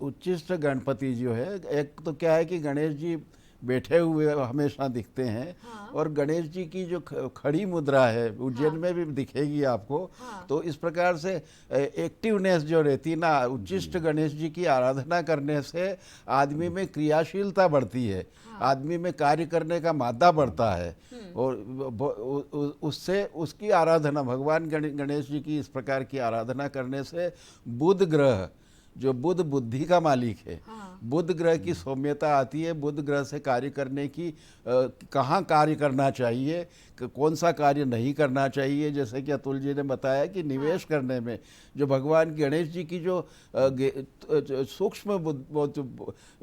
उच्चिष्ट गणपति जो है, एक तो क्या है कि गणेश जी बैठे हुए हमेशा दिखते हैं। हाँ। और गणेश जी की जो खड़ी मुद्रा है उज्जैन में भी दिखेगी आपको। तो इस प्रकार से एक्टिवनेस जो रहती ना, उच्चिष्ट गणेश जी की आराधना करने से आदमी में क्रियाशीलता बढ़ती है। आदमी में कार्य करने का मादा बढ़ता है और उससे उसकी आराधना, भगवान गणेश जी की इस प्रकार की आराधना करने से बुध ग्रह, जो बुध बुद्धि का मालिक है, बुध ग्रह की सौम्यता आती है। बुध ग्रह से कार्य करने की कहाँ कार्य करना चाहिए, कौन सा कार्य नहीं करना चाहिए। जैसे कि अतुल जी ने बताया कि निवेश करने में जो भगवान गणेश जी की जो सूक्ष्म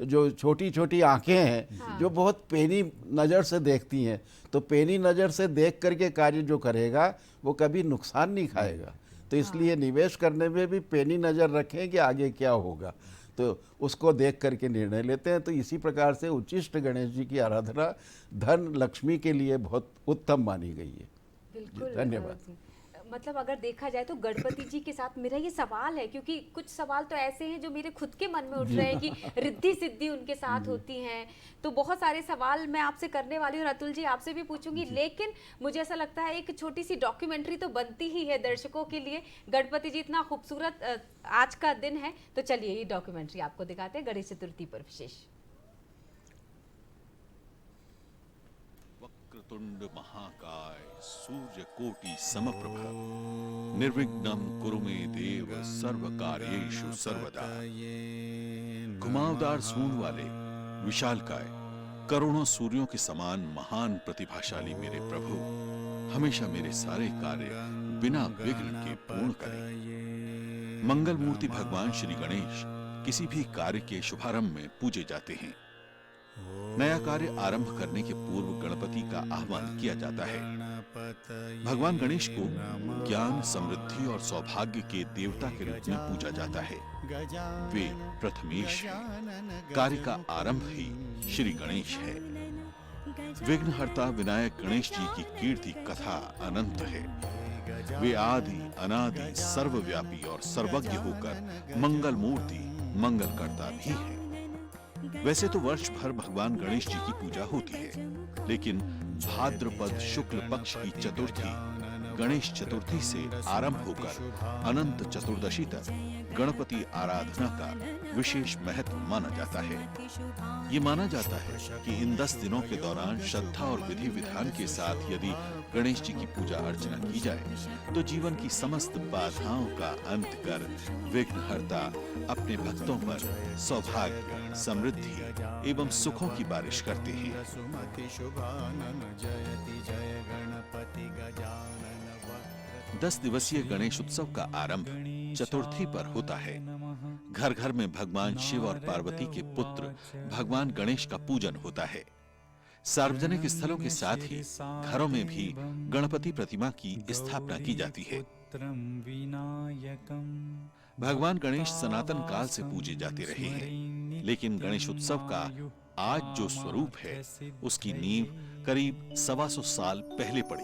जो छोटी छोटी आंखें हैं, जो बहुत पेनी नज़र से देखती हैं, तो पेनी नज़र से देख करके कार्य जो करेगा वो कभी नुकसान नहीं खाएगा। तो इसलिए निवेश करने में भी पेनी नज़र रखें कि आगे क्या होगा, तो उसको देख करके निर्णय लेते हैं। तो इसी प्रकार से उच्चिष्ट गणेश जी की आराधना धन लक्ष्मी के लिए बहुत उत्तम मानी गई है। बिल्कुल। धन्यवाद। मतलब अगर देखा जाए तो गणपति जी के साथ मेरा ये सवाल है, क्योंकि कुछ सवाल तो ऐसे हैं जो मेरे खुद के मन में उठ रहे हैं कि रिद्धि सिद्धि उनके साथ होती हैं। तो बहुत सारे सवाल मैं आपसे करने वाली हूँ और अतुल जी आपसे भी पूछूंगी, लेकिन मुझे ऐसा लगता है एक छोटी सी डॉक्यूमेंट्री तो बनती ही है दर्शकों के लिए। गणपति जी इतना खूबसूरत आज का दिन है, तो चलिए ये डॉक्यूमेंट्री आपको दिखाते हैं गणेश चतुर्थी पर विशेष। वक्रतुंड महाकाय सूर्य कोटि समप्रभ निर्विघ्नं कुरु मे देव सर्व कार्येषु सर्वदा। घुमावदार सूंड वाले विशालकाय करोड़ों सूर्यों के समान महान प्रतिभाशाली मेरे प्रभु हमेशा मेरे सारे कार्य बिना विघ्न के पूर्ण करें। मंगल मूर्ति भगवान श्री गणेश किसी भी कार्य के शुभारंभ में पूजे जाते हैं। नया कार्य आरंभ करने के पूर्व गणपति का आह्वान किया जाता है। भगवान गणेश को ज्ञान, समृद्धि और सौभाग्य के देवता के रूप में पूजा जाता है। वे प्रथमेश हैं। कार्य का आरंभ ही श्री गणेश है। विघ्नहर्ता विनायक गणेश जी की कीर्ति कथा अनंत है। वे आदि अनादि सर्वव्यापी और सर्वज्ञ होकर मंगल मूर्ति, मंगलकर्ता भी है। वैसे तो वर्ष भर भगवान गणेश जी की पूजा होती है, लेकिन भाद्रपद शुक्ल पक्ष की चतुर्थी गणेश चतुर्थी से आरंभ होकर अनंत चतुर्दशी तक गणपति आराधना का विशेष महत्व माना जाता है। ये माना जाता है कि इन 10 दिनों के दौरान श्रद्धा और विधि विधान के साथ यदि गणेश जी की पूजा अर्चना की जाए तो जीवन की समस्त बाधाओं का अंत कर विघ्नहर्ता अपने भक्तों पर सौभाग्य, समृद्धि एवं सुखों की बारिश करते हैं। 10 दिवसीय गणेश उत्सव का आरंभ चतुर्थी पर होता है। घर घर में भगवान शिव और पार्वती के पुत्र भगवान गणेश का पूजन होता है। सार्वजनिक स्थलों के साथ ही घरों में भी गणपति प्रतिमा की स्थापना की जाती है। भगवान गणेश सनातन काल से पूजे जाते रहे हैं, लेकिन गणेश उत्सव का आज जो स्वरूप है उसकी नींव करीब 125 साल पहले पड़ी।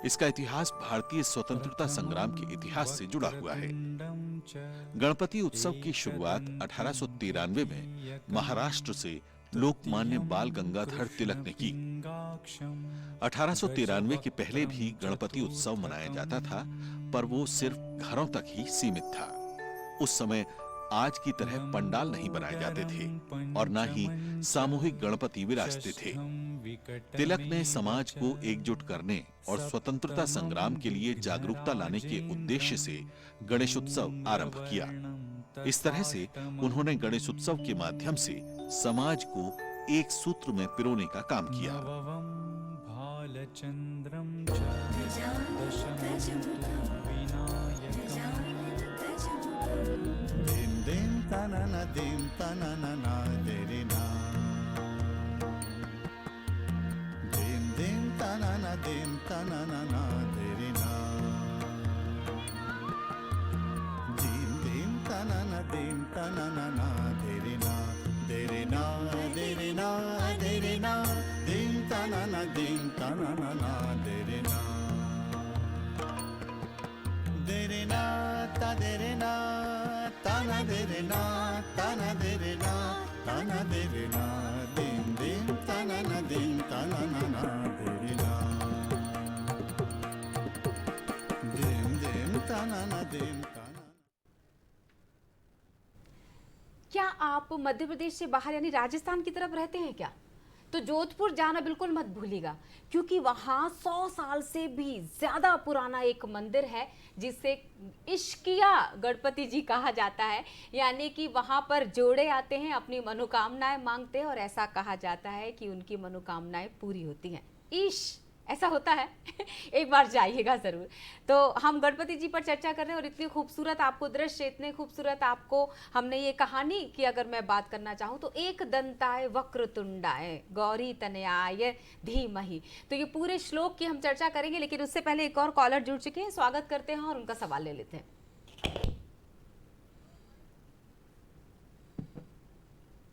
इसका इतिहास भारतीय स्वतंत्रता संग्राम के इतिहास से जुड़ा हुआ है। गणपति उत्सव की शुरुआत 1893 में महाराष्ट्र से लोकमान्य बाल गंगाधर तिलक ने की। 1893 के पहले भी गणपति उत्सव मनाया जाता था, पर वो सिर्फ घरों तक ही सीमित था। उस समय आज की तरह पंडाल नहीं बनाए जाते थे। और न ही सामूहिक गणपति विराजते थे। तिलक ने समाज को एकजुट करने और स्वतंत्रता संग्राम के लिए जागरूकता लाने के उद्देश्य से गणेशोत्सव आरंभ किया। इस तरह से उन्होंने गणेशोत्सव के माध्यम से समाज को एक सूत्र में पिरोने का काम किया। क्या आप मध्य प्रदेश से बाहर यानी राजस्थान की तरफ रहते हैं क्या? तो जोधपुर जाना बिल्कुल मत भूलिएगा, क्योंकि वहाँ 100 साल से भी ज्यादा पुराना एक मंदिर है जिसे इश्किया गणपति जी कहा जाता है। यानी कि वहाँ पर जोड़े आते हैं, अपनी मनोकामनाएं मांगते हैं और ऐसा कहा जाता है कि उनकी मनोकामनाएं पूरी होती हैं। ऐसा होता है। एक बार जाइएगा जरूर। तो हम गणपति जी पर चर्चा कर रहे हैं और इतनी खूबसूरत आपको दृश्य, इतने खूबसूरत आपको हमने ये कहानी की अगर मैं बात करना चाहूँ तो एक दंताय वक्रतुंडाय गौरी तनयाय धीमहि, तो ये पूरे श्लोक की हम चर्चा करेंगे। लेकिन उससे पहले एक और कॉलर जुड़ चुके हैं, स्वागत करते हैं और उनका सवाल ले लेते हैं।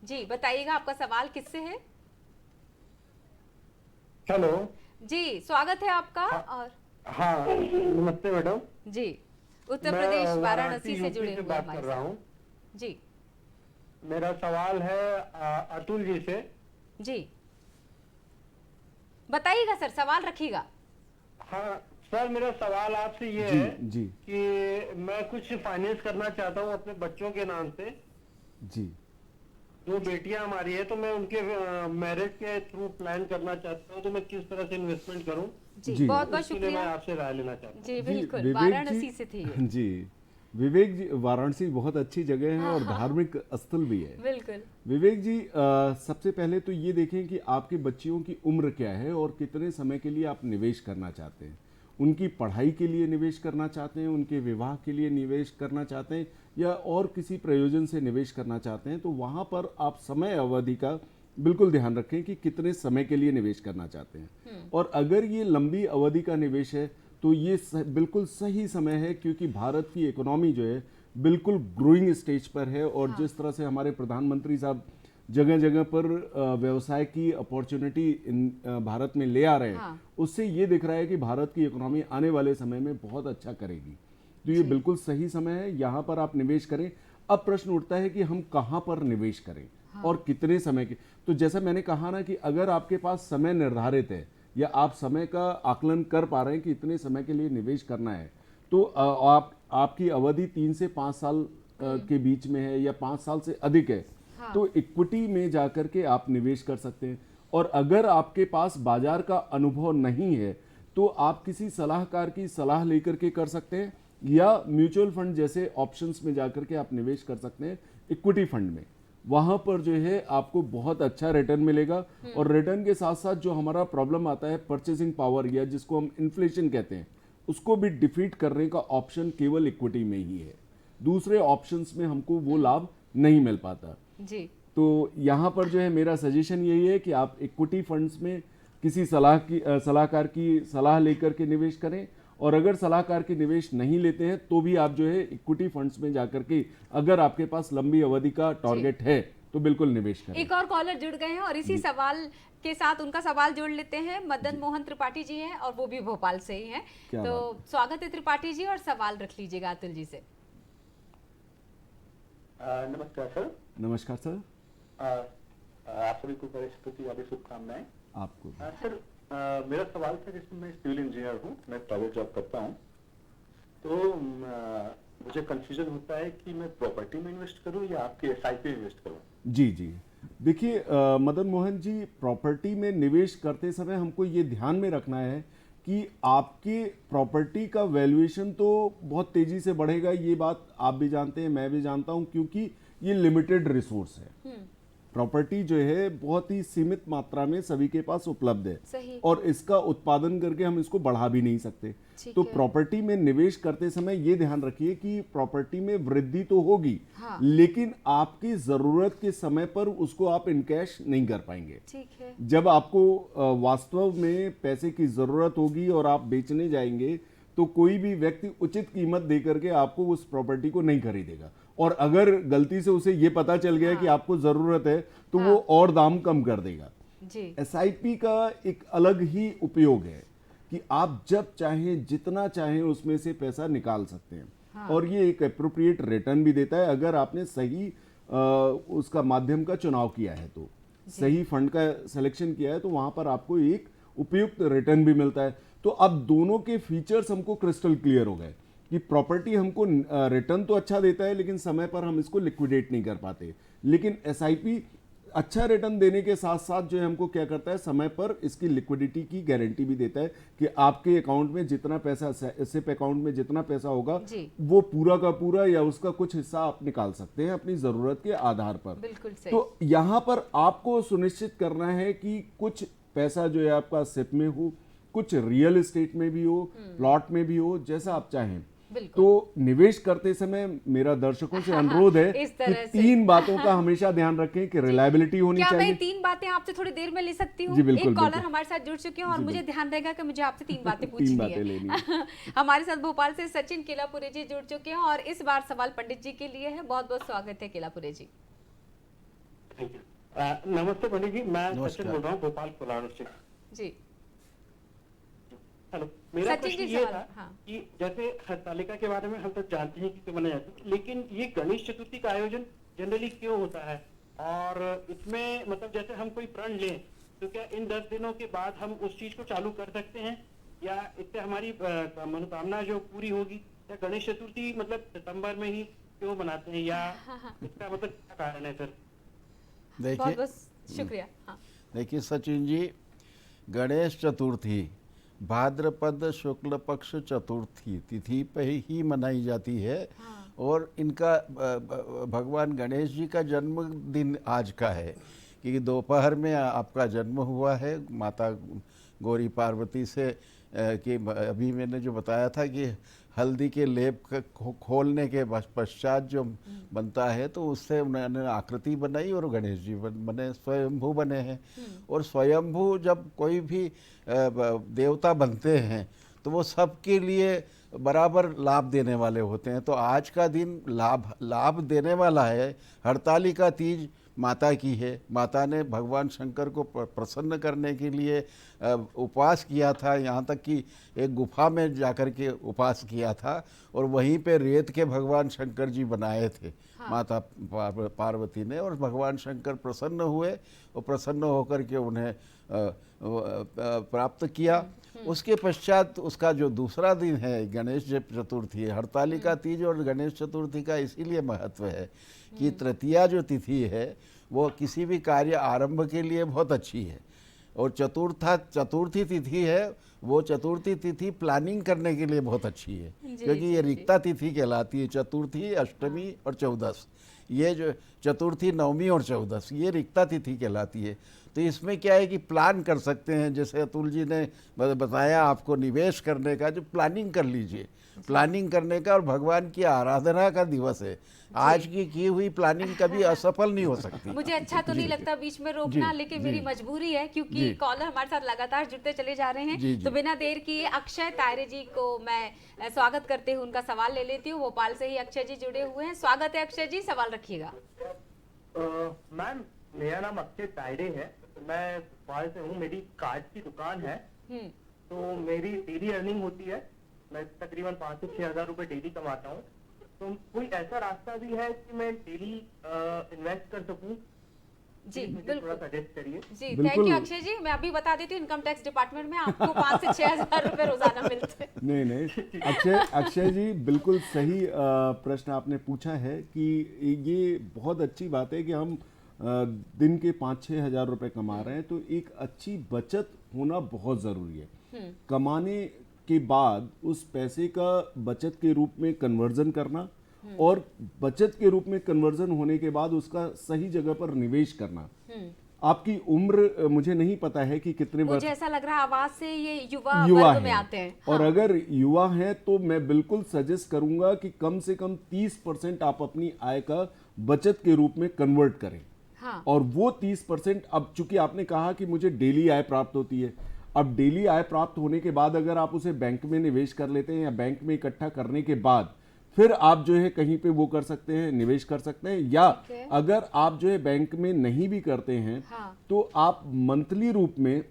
जी बताइएगा, आपका सवाल किससे है? हेलो जी स्वागत है आपका। और हाँ नमस्ते मैडम। जी उत्तर प्रदेश वाराणसी से यूपी जुड़े से हुए बात हमारे कर रहा साथ। हूँ। जी मेरा सवाल है अतुल जी से। जी बताइएगा सर, सवाल रखिएगा। हाँ सर, मेरा सवाल आपसे ये जी, है जी। कि मैं कुछ फाइनेंस करना चाहता हूँ अपने बच्चों के नाम से। जी, 2 बेटियां हमारी है, तो मैं उनके मैरिज के थ्रू प्लान करना चाहता हूँ, तो मैं किस तरह से इन्वेस्टमेंट करूँ? जी। बहुत बहुत उसके लिए मैं शुक्रिया। आपसे राय लेना चाहता हूँ। जी जी, बिल्कुल, विवेक वाराणसी से थे ये। जी, विवेक जी, वाराणसी बहुत अच्छी जगह है और धार्मिक स्थल भी है। बिल्कुल। विवेक जी, सबसे पहले तो ये देखें कि आपके बच्चियों की उम्र क्या है और कितने समय के लिए आप निवेश करना चाहते हैं। उनकी पढ़ाई के लिए निवेश करना चाहते हैं, उनके विवाह के लिए निवेश करना चाहते हैं, या और किसी प्रयोजन से निवेश करना चाहते हैं। तो वहाँ पर आप समय अवधि का बिल्कुल ध्यान रखें कि कितने समय के लिए निवेश करना चाहते हैं। और अगर ये लंबी अवधि का निवेश है तो ये बिल्कुल सही समय है, क्योंकि भारत की इकोनॉमी जो है बिल्कुल ग्रोइंग स्टेज पर है। और जिस तरह से हमारे प्रधानमंत्री साहब जगह जगह पर व्यवसाय की अपॉर्चुनिटी भारत में ले आ रहे हैं, उससे ये दिख रहा है कि भारत की इकोनॉमी आने वाले समय में बहुत अच्छा करेगी। तो ये बिल्कुल सही समय है, यहाँ पर आप निवेश करें। अब प्रश्न उठता है कि हम कहाँ पर निवेश करें और कितने समय के। तो जैसा मैंने कहा ना कि अगर आपके पास समय निर्धारित है या आप समय का आकलन कर पा रहे हैं कि इतने समय के लिए निवेश करना है, तो आपकी अवधि 3 से 5 साल के बीच में है या 5 साल से अधिक है, तो इक्विटी में जाकर के आप निवेश कर सकते हैं। और अगर आपके पास बाजार का अनुभव नहीं है तो आप किसी सलाहकार की सलाह लेकर के कर सकते हैं, या म्यूचुअल फंड जैसे ऑप्शंस में जाकर के आप निवेश कर सकते हैं इक्विटी फंड में। वहां पर जो है आपको बहुत अच्छा रिटर्न मिलेगा। और रिटर्न के साथ साथ जो हमारा प्रॉब्लम आता है परचेसिंग पावर, या जिसको हम इन्फ्लेशन कहते हैं, उसको भी डिफीट करने का ऑप्शन केवल इक्विटी में ही है। दूसरे ऑप्शंस में हमको वो लाभ नहीं मिल पाता जी। तो यहाँ पर जो है मेरा सजेशन यही है कि आप इक्विटी फंड्स में किसी सलाहकार की सलाह लेकर के निवेश करें। और अगर सलाहकार के निवेश नहीं लेते हैं तो भी आप जो है इक्विटी फंड्स में जाकर के, अगर आपके पास लंबी अवधि का टारगेट है, तो बिल्कुल निवेश करें। एक और कॉलर जुड़ गए हैं और इसी सवाल के साथ उनका सवाल जोड़ लेते हैं। मदन मोहन त्रिपाठी जी हैं और वो भी भोपाल से ही हैं। तो स्वागत है त्रिपाठी जी, और सवाल रख लीजिएगा अतुल जी से। नमस्कार सर। नमस्कार सर। आप सभी को गणेश चतुर्थी वाली शुभकामनाएं। आपको भी। सर मेरा सवाल था, जिसमें मैं सिविल इंजीनियर हूँ, मैं प्राइवेट जॉब करता हूँ, तो मुझे कंफ्यूजन होता है कि मैं प्रॉपर्टी में इन्वेस्ट करूँ या आपकी एसआईपी इन्वेस्ट करूँ। जी जी, देखिए मदन मोहन जी, प्रॉपर्टी में निवेश करते समय हमको ये ध्यान में रखना है कि आपके प्रॉपर्टी का वैल्यूएशन तो बहुत तेजी से बढ़ेगा, ये बात आप भी जानते हैं, मैं भी जानता हूं, क्योंकि ये लिमिटेड रिसोर्स है। प्रॉपर्टी जो है बहुत ही सीमित मात्रा में सभी के पास उपलब्ध है सही। और इसका उत्पादन करके हम इसको बढ़ा भी नहीं सकते। ठीक तो है। प्रॉपर्टी में निवेश करते समय ये ध्यान रखिए कि प्रॉपर्टी में वृद्धि तो होगी, हाँ। लेकिन आपकी जरूरत के समय पर उसको आप इनकैश नहीं कर पाएंगे। ठीक है। जब आपको वास्तव में पैसे की जरूरत होगी और आप बेचने जाएंगे तो कोई भी व्यक्ति उचित कीमत देकर के आपको उस प्रॉपर्टी को नहीं खरीदेगा, और अगर गलती से उसे ये पता चल गया कि आपको जरूरत है तो वो और दाम कम कर देगा। जी। एसआईपी का एक अलग ही उपयोग है कि आप जब चाहें जितना चाहें उसमें से पैसा निकाल सकते हैं, और ये एक एप्रोप्रिएट रिटर्न भी देता है अगर आपने सही उसका माध्यम का चुनाव किया है, तो सही फंड का सिलेक्शन किया है तो वहां पर आपको एक उपयुक्त रिटर्न भी मिलता है। तो अब दोनों के फीचर्स हमको क्रिस्टल क्लियर हो गए कि प्रॉपर्टी हमको रिटर्न तो अच्छा देता है लेकिन समय पर हम इसको लिक्विडेट नहीं कर पाते, लेकिन एसआईपी अच्छा रिटर्न देने के साथ साथ जो है हमको क्या करता है, समय पर इसकी लिक्विडिटी की गारंटी भी देता है कि आपके अकाउंट में जितना पैसा, सिप अकाउंट में जितना पैसा होगा जी। वो पूरा का पूरा या उसका कुछ हिस्सा आप निकाल सकते हैं अपनी जरूरत के आधार पर। बिल्कुल सही। तो यहाँ पर आपको सुनिश्चित करना है कि कुछ पैसा जो है आपका सिप में हो, कुछ रियल एस्टेट में भी हो, प्लॉट में भी हो, जैसा आप चाहें। बिल्कुल। तो निवेश करते समय मेरा दर्शकों से अनुरोध है इस कि तरह से। 3 बातों का हमेशा ध्यान रखें कि रिलायबिलिटी होनी क्या चाहिए। मैं 3 बातें आपसे थोड़ी देर में ले सकती हूँ? जी, बिल्कुल, एक कॉलर बिल्कुल। हमारे साथ जुड़ चुके हैं और जी, मुझे बिल्कुल। ध्यान रहेगा कि मुझे आपसे 3 बातें 3 पूछनी बातें लेनी है। हमारे साथ भोपाल से सचिन केलापुरे जी जुड़ चुके हैं और इस बार सवाल पंडित जी के लिए है। बहुत बहुत स्वागत है केलापुरे जी। नमस्ते पंडित जी, मैं नमस्कार। सचिन बोल रहा हूँ भोपाल कोलार से। जी। हेलो, मेरा सचिन प्रश्न जी ये सवाल, था हाँ। कि जैसे हरतालिका के बारे में हम तो जानते हैं कि क्यों मनाया जाता है, लेकिन ये गणेश चतुर्थी का आयोजन जनरली क्यों होता है? और इसमें मतलब जैसे हम कोई प्रण लें तो क्या इन 10 दिनों के बाद हम उस चीज को चालू कर सकते हैं, या इससे हमारी मनोकामना जो पूरी होगी? या गणेश चतुर्थी मतलब सितंबर में ही क्यों मनाते हैं, या इसका मतलब क्या कारण है सर? बहुत देखिए बहुत शुक्रिया। हाँ। देखिए सचिन जी, गणेश चतुर्थी भाद्रपद शुक्ल पक्ष चतुर्थी तिथि पे ही मनाई जाती है। और इनका भगवान गणेश जी का जन्मदिन आज का है कि दोपहर में आपका जन्म हुआ है माता गौरी पार्वती से कि अभी मैंने जो बताया था कि हल्दी के लेप खोलने के पश्चात जो बनता है तो उससे उन्होंने आकृति बनाई और गणेश जी बने, स्वयंभू बने हैं। और स्वयंभू जब कोई भी देवता बनते हैं तो वो सबके लिए बराबर लाभ देने वाले होते हैं। तो आज का दिन लाभ देने वाला है। हरतालिका तीज माता की है। माता ने भगवान शंकर को प्रसन्न करने के लिए उपवास किया था, यहाँ तक कि एक गुफा में जाकर के उपवास किया था और वहीं पे रेत के भगवान शंकर जी बनाए थे। हाँ। माता पार्वती ने, और भगवान शंकर प्रसन्न हुए और प्रसन्न होकर के उन्हें प्राप्त किया। उसके पश्चात उसका जो दूसरा दिन है गणेश चतुर्थी, हरतालिका तीज और गणेश चतुर्थी का इसीलिए महत्व है कि तृतीया जो तिथि है वो किसी भी कार्य आरंभ के लिए बहुत अच्छी है, और चतुर्थी तिथि है वो चतुर्थी तिथि प्लानिंग करने के लिए बहुत अच्छी है, क्योंकि ये रिक्ता तिथि कहलाती है। चतुर्थी, अष्टमी और चौदस, ये जो चतुर्थी, नवमी और चौदस, ये रिक्ता तिथि कहलाती है। तो इसमें क्या है कि प्लान कर सकते हैं, जैसे अतुल जी ने बताया आपको निवेश करने का, जो प्लानिंग कर लीजिए, प्लानिंग करने का। और भगवान की आराधना का दिवस है। आज की हुई प्लानिंग कभी असफल नहीं हो सकती। मुझे अच्छा तो नहीं लगता बीच में रोकना, लेकिन मेरी मजबूरी है क्योंकि कॉलर हमारे साथ लगातार जुड़ते चले जा रहे हैं। तो बिना देर किए अक्षय तायरे जी को मैं स्वागत करते हुए उनका सवाल ले लेती हूँ। भोपाल से ही अक्षय जी जुड़े हुए हैं। स्वागत है अक्षय जी, सवाल रखिएगा। मैम, मेरा नाम अक्षय तायरे है, मैं भोपाल से हूँ। मेरी कार्ड की दुकान है, तो मेरी डेली अर्निंग होती है, मैं तकरीबन 5 से 6 हज़ार रुपए डेली कमाता हूँ। तो कोई ऐसा रास्ता भी है कि मैं डेली इन्वेस्ट कर सकूँ? जी मुझे थोड़ा सजेस्ट करिए। जी, थैंक यू अक्षय जी। मैं अभी बता देती हूँ, इनकम टैक्स डिपार्टमेंट में आपको 5 से 6 हज़ार रुपए रोजाना मिलते हैं। नहीं, अक्षय जी बिल्कुल सही प्रश्न आपने पूछा है कि ये बहुत अच्छी बात है कि हम दिन के 5-6 हज़ार रुपए कमा रहे हैं, तो एक अच्छी बचत होना बहुत ज़रूरी है। कमाने के बाद उस पैसे का बचत के रूप में कन्वर्जन करना, और बचत के रूप में कन्वर्जन होने के बाद उसका सही जगह पर निवेश करना। आपकी उम्र मुझे नहीं पता है कि कितने वर्ष, मुझे ऐसा लग रहा है आवाज से ये युवा युवा वर्ग में हैं। आते हैं। और हाँ। अगर युवा हैं तो मैं बिल्कुल सजेस्ट करूंगा कि कम से कम 30% आप अपनी आय का बचत के रूप में कन्वर्ट करें। हाँ। और वो 30%, अब चूंकि आपने कहा कि मुझे डेली आय प्राप्त होती है, अब डेली आय प्राप्त होने के बाद अगर आप उसे बैंक में निवेश कर लेते हैं या बैंक में इकट्ठा करने के बाद फिर आप जो है कहीं पे वो कर सकते हैं, निवेश कर सकते हैं, या अगर आप जो है बैंक में नहीं भी करते हैं हाँ। तो आप मंथली रूप में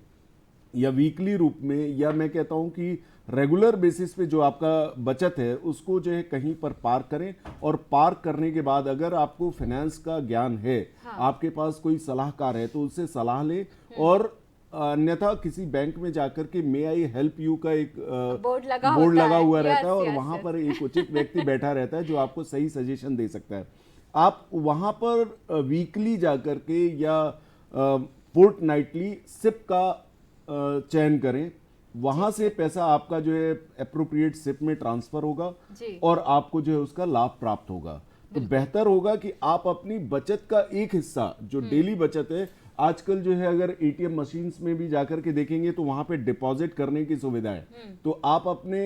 या वीकली रूप में, या मैं कहता हूं कि रेगुलर बेसिस पे जो आपका बचत है उसको जो है कहीं पर पार्क करें। और पार्क करने के बाद अगर आपको फाइनेंस का ज्ञान है, आपके पास कोई सलाहकार है, तो उससे सलाह लें। और अन्यथा किसी बैंक में जाकर के मे आई हेल्प यू का एक बोर्ड लगा हुआ है। रहता है, और यस, वहां यस। पर एक उचित व्यक्ति बैठा रहता है जो आपको सही सजेशन दे सकता है। आप वहां पर वीकली जाकर के या फोर्टनाइटली सिप का चयन करें, वहां से पैसा आपका जो है अप्रोप्रिएट सिप में ट्रांसफर होगा जी। और आपको जो है उसका लाभ प्राप्त होगा। तो बेहतर होगा कि आप अपनी बचत का एक हिस्सा जो डेली बचत है, आजकल जो है अगर एटीएम मशीन्स में भी जाकर के देखेंगे तो वहां पे डिपॉजिट करने की सुविधा है। तो आप अपने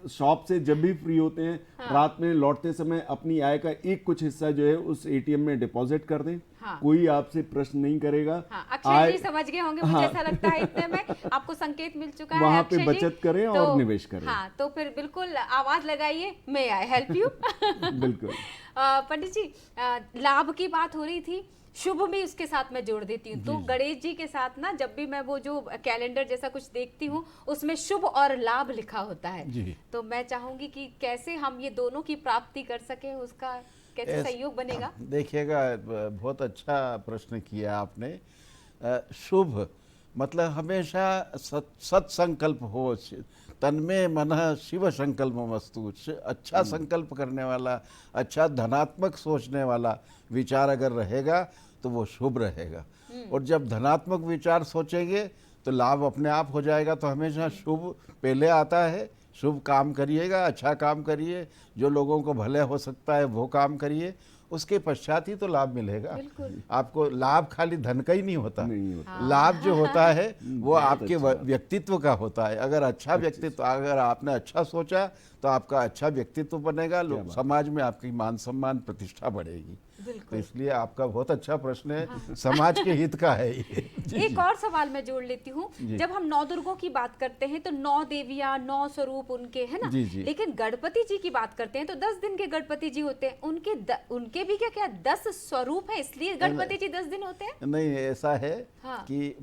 शॉप से जब भी फ्री होते हैं, रात में लौटते समय अपनी आय का एक कुछ हिस्सा जो है उस एटीएम में डिपॉजिट कर दें। हाँ। कोई आपसे प्रश्न नहीं करेगा। हाँ, अक्षय जी समझ गए होंगे, मुझे ऐसा लगता है इतने में आपको संकेत मिल चुका है। वहां पे अक्षय जी, बचत करें और निवेश करें। हाँ, तो फिर बिल्कुल आवाज लगाइए, मे आई हेल्प यू। बिल्कुल। पंडित जी, लाभ की बात हो रही थी, शुभ भी उसके साथ मैं जोड़ देती हूँ। तो गणेश जी के साथ ना जब भी मैं वो जो कैलेंडर जैसा कुछ देखती हूँ उसमें शुभ और लाभ लिखा होता है। जी। तो मैं चाहूंगी कि कैसे हम ये दोनों की प्राप्ति कर सके, उसका कैसे सहयोग बनेगा। देखिएगा, बहुत अच्छा प्रश्न किया आपने। शुभ मतलब हमेशा सत्संकल्प हो, तन्मे मनः शिव संकल्प वस्तु। अच्छा संकल्प करने वाला, अच्छा धनात्मक सोचने वाला विचार अगर रहेगा तो वो शुभ रहेगा। और जब धनात्मक विचार सोचेंगे तो लाभ अपने आप हो जाएगा। तो हमेशा शुभ पहले आता है। शुभ काम करिएगा, अच्छा काम करिए, जो लोगों को भले हो सकता है वो काम करिए, उसके पश्चात ही तो लाभ मिलेगा। आपको लाभ खाली धन का ही नहीं होता, लाभ जो होता है वो आपके व्यक्तित्व का होता है। अगर अच्छा व्यक्तित्व, अगर आपने अच्छा सोचा तो आपका अच्छा व्यक्तित्व बनेगा, लोग समाज में आपकी मान सम्मान प्रतिष्ठा बढ़ेगी। तो इसलिए आपका बहुत अच्छा प्रश्न है, समाज के हित का है ये। एक और सवाल मैं जोड़ लेती हूँ। जब हम 9 दुर्गों की बात करते हैं तो 9 देवियां, 9 स्वरूप उनके, है ना। जी। लेकिन गणपति जी की बात करते हैं तो 10 दिन के गणपति जी होते हैं। उनके भी क्या 10 स्वरूप है, इसलिए गणपति जी 10 दिन होते हैं? नहीं, ऐसा है हाँ। कि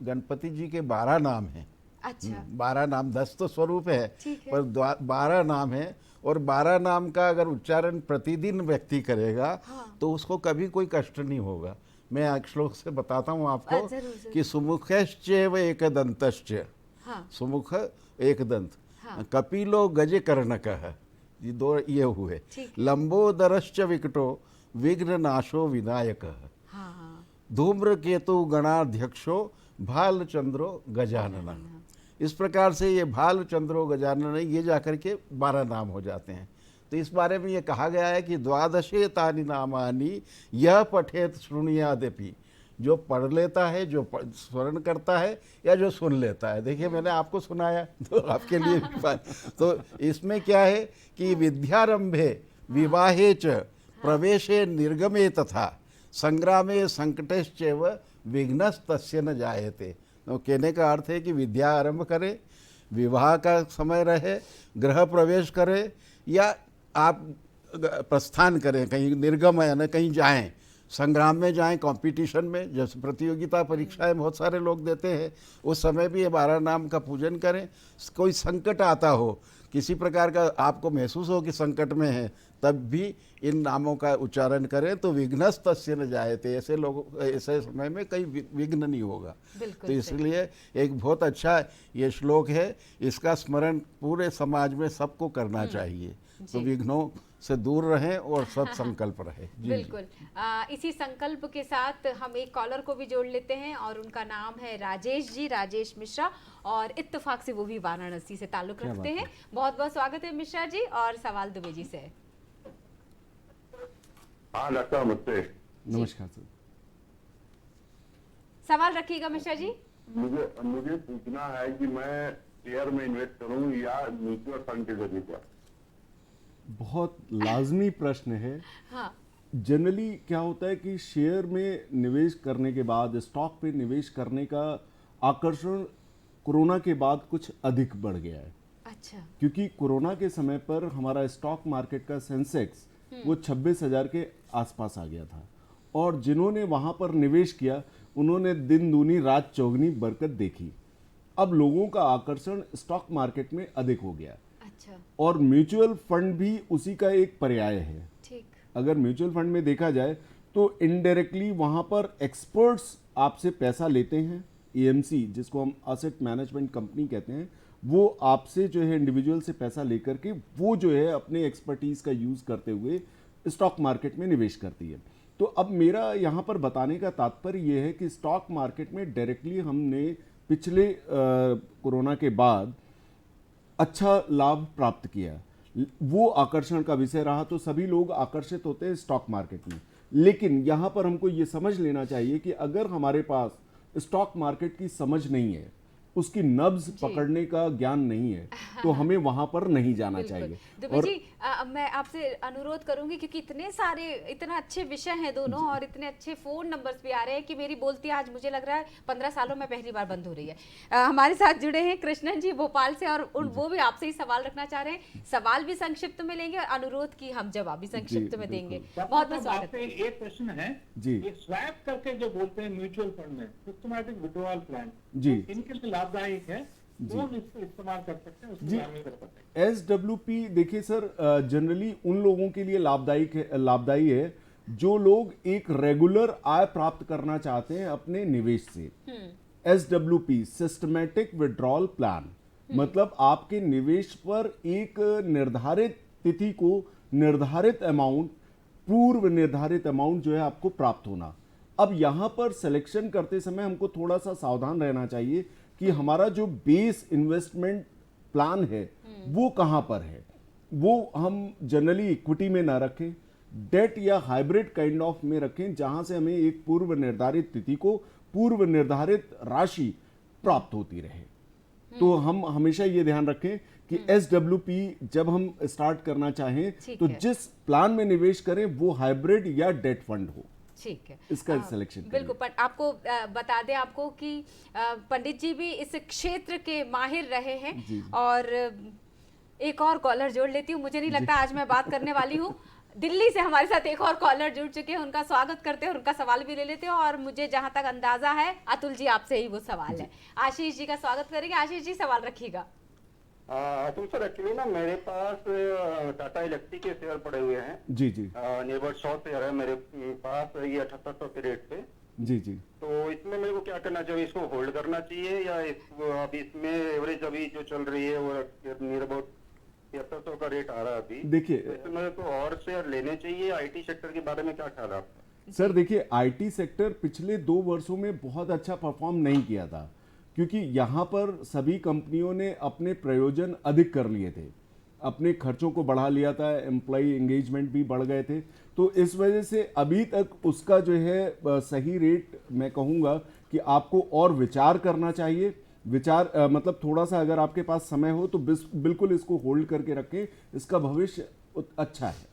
गणपति जी के 12 नाम हैं। अच्छा। 12 नाम, 10 तो स्वरूप है, ठीक है। पर 12 नाम है। और 12 नाम का अगर उच्चारण प्रतिदिन व्यक्ति करेगा तो उसको कभी कोई कष्ट नहीं होगा। मैं एक श्लोक से बताता हूँ आपको जरूर। कि सुमुखश्चैव एकदन्तश्च, सुमुख एक दंत, कपिलो गजकर्णकः, ये 2 ये हुए। लंबोदरश्च विकटो विघ्ननाशो विनायकः, धूम्रकेतु गणाध्यक्षो भालचंद्रो गजानन। इस प्रकार से ये भालचंद्रो गजानन, ये जाकर के 12 नाम हो जाते हैं। तो इस बारे में ये कहा गया है कि 12 तानि नामानि यह पठेत शृणुयादपि, जो पढ़ लेता है, जो स्मरण करता है या जो सुन लेता है। देखिए, मैंने आपको सुनाया तो आपके लिए भी बात। तो इसमें क्या है कि विद्यारंभे विवाहे च प्रवेशे निर्गमे तथा संग्रामे संकटेश्चैव विघ्नस्तस्य न जायते। तो कहने का अर्थ है कि विद्या आरंभ करें, विवाह का समय रहे, गृह प्रवेश करें, या आप प्रस्थान करें, कहीं निर्गम है ना, कहीं जाएं, संग्राम में जाएं, कंपटीशन में, जैसे प्रतियोगिता परीक्षाएं बहुत सारे लोग देते हैं, उस समय भी ये 12 नाम का पूजन करें। कोई संकट आता हो, किसी प्रकार का आपको महसूस हो कि संकट में है, तब भी इन नामों का उच्चारण करें तो विघ्नस्तस्य न जायते। ऐसे लोग, ऐसे समय में कहीं विघ्न नहीं होगा। तो इसलिए एक बहुत अच्छा ये श्लोक है, इसका स्मरण पूरे समाज में सबको करना चाहिए। तो विघ्नों से दूर रहें और सत्संकल्प रहे। बिल्कुल। इसी संकल्प के साथ हम एक कॉलर को भी जोड़ लेते हैं और उनका नाम है राजेश जी, राजेश मिश्रा, और इत्तेफाक से वो भी वाराणसी से ताल्लुक रखते हैं। बहुत बहुत स्वागत है मिश्रा जी, और सवाल दुबे जी से है। हाँ डॉक्टर नमस्ते। नमस्कार सर। सवाल रखिएगा मिश्रा जी। मुझे पूछना है कि मैं शेयर में इन्वेस्ट करूं या म्यूचुअल फंड के जरिए क्या? बहुत लाजमी प्रश्न है। हाँ। जनरली क्या होता है कि शेयर में निवेश करने के बाद, स्टॉक पे निवेश करने का आकर्षण कोरोना के बाद कुछ अधिक बढ़ गया है। अच्छा। क्योंकि कोरोना के समय पर हमारा स्टॉक मार्केट का सेंसेक्स वो 26,000 के आसपास आ गया था, और जिन्होंने वहां पर निवेश किया उन्होंने दिन दूनी रात चौगनी बरकत देखी। अब लोगों का आकर्षण स्टॉक मार्केट में अधिक हो गया। अच्छा। और म्यूचुअल फंड भी उसी का एक पर्याय है। ठीक। अगर म्यूचुअल फंड में देखा जाए तो इनडायरेक्टली वहां पर एक्सपर्ट्स आपसे पैसा लेते हैं। एएमसी, जिसको हम एसेट मैनेजमेंट कंपनी कहते हैं, वो आपसे जो है इंडिविजुअल से पैसा लेकर के वो जो है अपने एक्सपर्टीज का यूज करते हुए स्टॉक मार्केट में निवेश करती है। तो अब मेरा यहाँ पर बताने का तात्पर्य ये है कि स्टॉक मार्केट में डायरेक्टली हमने पिछले कोरोना के बाद अच्छा लाभ प्राप्त किया। वो आकर्षण का विषय रहा, तो सभी लोग आकर्षित होते हैं स्टॉक मार्केट में। लेकिन यहाँ पर हमको ये समझ लेना चाहिए कि अगर हमारे पास स्टॉक मार्केट की समझ नहीं है, उसकी नब्ज पकड़ने का ज्ञान नहीं है, तो हमें वहां पर नहीं जाना चाहिए। दुबे जी, मैं आपसे अनुरोध करूंगी, क्योंकि इतना अच्छे विषय हैं दोनों, और इतने अच्छे फोन नंबर्स भी आ रहे हैं कि मेरी बोलती आज मुझे लग रहा है 15 सालों में पहली बार बंद हो रही है। हमारे साथ जुड़े हैं कृष्णन जी भोपाल से, और वो भी आपसे ही सवाल रखना चाह रहे हैं। सवाल भी संक्षिप्त में लेंगे और अनुरोध की हम जवाब भी संक्षिप्त में देंगे। बहुत बहुत स्वागत है। एक प्रश्न है जी। ये स्वैप करके जो बोलते हैं म्यूचुअल फंड में, सिस्टमैटिक विड्रॉल प्लान, जी। इनके लिए लाभदायक है, कौन इसको इस्तेमाल कर सकते हैं, उसके बारे में कर सकते हैं? SWP देखिए सर, जनरली उन लोगों के लिए लाभदायी है जो लोग एक रेगुलर आय प्राप्त करना चाहते हैं अपने निवेश से। SWP सिस्टमैटिक विड्रॉल प्लान मतलब आपके निवेश पर एक निर्धारित तिथि को निर्धारित अमाउंट, पूर्व निर्धारित अमाउंट जो है आपको प्राप्त होना। अब यहां पर सिलेक्शन करते समय हमको थोड़ा सा सावधान रहना चाहिए कि हमारा जो बेस इन्वेस्टमेंट प्लान है वो कहां पर है। वो हम जनरली इक्विटी में ना रखें, डेट या हाइब्रिड काइंड ऑफ में रखें, जहां से हमें एक पूर्व निर्धारित तिथि को पूर्व निर्धारित राशि प्राप्त होती रहे। तो हम हमेशा ये ध्यान रखें कि SWP जब हम स्टार्ट करना चाहें तो जिस प्लान में निवेश करें वो हाइब्रिड या डेट फंड हो। ठीक है, इसका सिलेक्शन बिल्कुल। पर आपको बता दें आपको कि पंडित जी भी इस क्षेत्र के माहिर रहे हैं। और एक और कॉलर जोड़ लेती हूँ, मुझे नहीं लगता आज मैं बात करने वाली हूँ। दिल्ली से हमारे साथ एक और कॉलर जुड़ चुके हैं, उनका स्वागत करते हैं और उनका सवाल भी ले लेते हैं। और मुझे जहां तक अंदाजा है अतुल जी आपसे ही वो सवाल है। आशीष जी का स्वागत करेंगे। आशीष जी सवाल रखिएगा। अतुल सर, एक्चुअली ना मेरे पास टाटा इलेक्ट्रिक के शेयर पड़े हुए हैं। जी जी। नियर 100 शेयर है मेरे पास, ये 7800 के रेट पे। जी जी। तो इसमें मेरे को क्या करना चाहिए? इसको होल्ड करना चाहिए या अभी इसमें एवरेज अभी जो चल रही है वो नियर अबाउट 7300 का रेट आ रहा है अभी। देखिए, इसमें मेरे को और शेयर लेने चाहिए। IT सेक्टर के बारे में क्या ख्याल है आपका? सर देखिए, IT सेक्टर पिछले 2 वर्षों में बहुत अच्छा परफॉर्म नहीं किया था, क्योंकि यहाँ पर सभी कंपनियों ने अपने प्रयोजन अधिक कर लिए थे, अपने खर्चों को बढ़ा लिया था, एम्प्लॉय एंगेजमेंट भी बढ़ गए थे। तो इस वजह से अभी तक उसका जो है सही रेट मैं कहूँगा कि आपको और विचार करना चाहिए। मतलब थोड़ा सा अगर आपके पास समय हो तो बिल्कुल इसको होल्ड करके रखें, इसका भविष्य अच्छा है।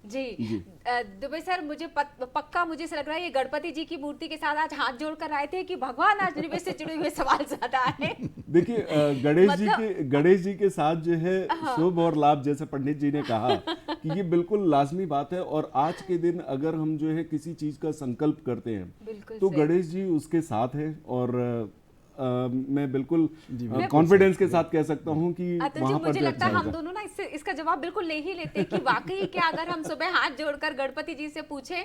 जी। दुबे सर, मुझे पक्का मुझे से लग रहा है ये गणपति जी की मूर्ति के साथ आज हाथ जोड़कर आए थे कि भगवान आज निवेश से जुड़े हुए सवाल ज्यादा है। देखिए, गणेश जी के साथ जो है शुभ और लाभ, जैसे पंडित जी ने कहा कि ये बिल्कुल लाजमी बात है। और आज के दिन अगर हम जो है किसी चीज का संकल्प करते हैं तो गणेश जी उसके साथ है। और मैं बिल्कुल कॉन्फिडेंस के साथ कह सकता हूं कि वहां पर मुझे लगता है हम दोनों ना इसका जवाब बिल्कुल ले ही लेते हैं कि वाकई क्या अगर हम सुबह हाथ जोड़कर गणपति जी से पूछे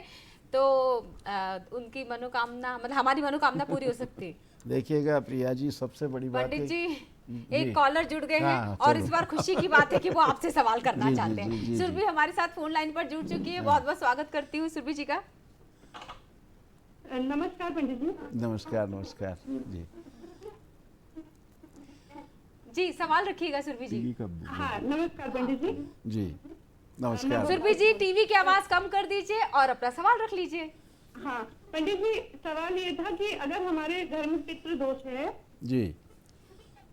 तो उनकी मनोकामना, मतलब हमारी मनोकामना पूरी हो सकती है। देखिएगा प्रिया जी, सबसे बड़ी बात पंडित है जी, एक कॉलर जुड़ गए हैं हाँ, और चलो। इस बार खुशी की बात है कि वो आपसे सवाल करना जी, चाहते जी, जी, हैं। जी, सुरभि हमारे साथ फोन लाइन पर जुड़ चुकी है, बहुत बहुत स्वागत करती हूँ सुरभि जी का। नमस्कार पंडित जी। नमस्कार नमस्कार जी। जी सवाल रखिएगा सुरभि जी। हाँ नमस्कार पंडित जी। जी नमस्कार। सुरभि जी टीवी की आवाज कम कर दीजिए और अपना सवाल रख लीजिए। हाँ पंडित जी, सवाल ये था कि अगर हमारे घर में पितृ दोष है जी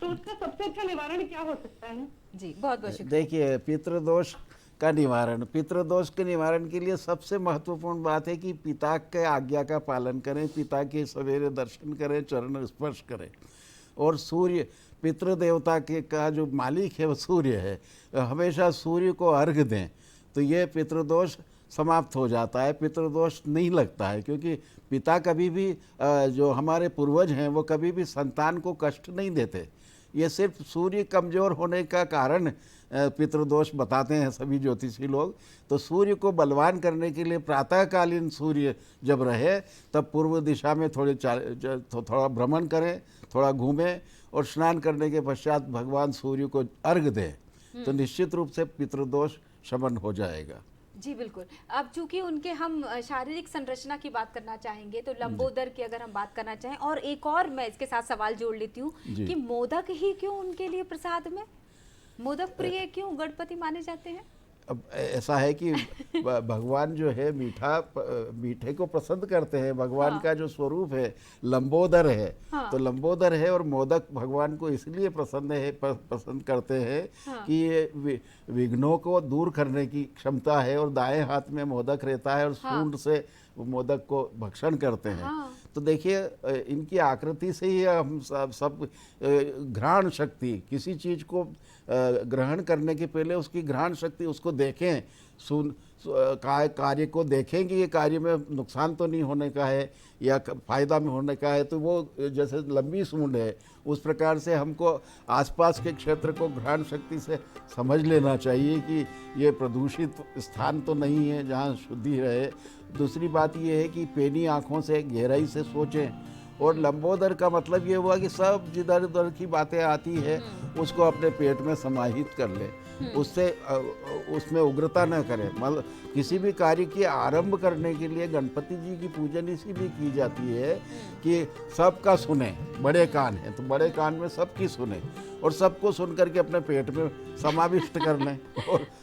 तो उसका सबसे अच्छा निवारण क्या हो सकता है? जी बहुत बहुत शुक्रिया। देखिए, पितृदोष के निवारण के लिए सबसे महत्वपूर्ण बात है कि पिता के आज्ञा का पालन करें, पिता के सवेरे दर्शन करें, चरण स्पर्श करें। और सूर्य, पितृदेवता के का जो मालिक है वो सूर्य है, हमेशा सूर्य को अर्घ दें, तो ये पितृदोष समाप्त हो जाता है, पितृदोष नहीं लगता है। क्योंकि पिता कभी भी जो हमारे पूर्वज हैं वो कभी भी संतान को कष्ट नहीं देते। ये सिर्फ सूर्य कमज़ोर होने का कारण पितृदोष बताते हैं सभी ज्योतिषी लोग। तो सूर्य को बलवान करने के लिए प्रातःकालीन सूर्य जब रहे तब पूर्व दिशा में थोड़ा भ्रमण करें, थोड़ा घूमें और स्नान करने के पश्चात भगवान सूर्य को अर्घ दें, तो निश्चित रूप से पितृदोष शमन हो जाएगा। जी बिल्कुल। अब चूंकि उनके हम शारीरिक संरचना की बात करना चाहेंगे, तो लंबोदर की अगर हम बात करना चाहें, और एक और मैं इसके साथ सवाल जोड़ लेती हूँ कि मोदक ही क्यों उनके लिए प्रसाद में, मोदक प्रिय क्यों गणपति माने जाते हैं? अब ऐसा है कि भगवान जो है मीठे को पसंद करते हैं। भगवान का जो स्वरूप है लंबोदर है, तो लंबोदर है और मोदक भगवान को इसलिए पसंद करते हैं कि ये विघ्नों को दूर करने की क्षमता है, और दाएं हाथ में मोदक रहता है और सूंड से मोदक को भक्षण करते हैं। तो देखिए, इनकी आकृति से ही हम सब घ्राण शक्ति, किसी चीज़ को ग्रहण करने के पहले उसकी घ्राण शक्ति, उसको देखें, कार्य को देखें कि ये कार्य में नुकसान तो नहीं होने का है या फायदा में होने का है। तो वो जैसे लंबी सूंड है उस प्रकार से हमको आसपास के क्षेत्र को घ्राण शक्ति से समझ लेना चाहिए कि ये प्रदूषित स्थान तो नहीं है जहाँ शुद्धि रहे। दूसरी बात ये है कि पेनी आँखों से गहराई से सोचें, और लंबोदर का मतलब ये हुआ कि सब जिधर उधर की बातें आती है उसको अपने पेट में समाहित कर ले, उससे उसमें उग्रता न करें। मतलब किसी भी कार्य की आरंभ करने के लिए गणपति जी की पूजन इसीलिए की जाती है कि सबका सुने, बड़े कान हैं तो बड़े कान में सबकी सुने, और सबको सुन करके अपने पेट में समाविष्ट कर लें,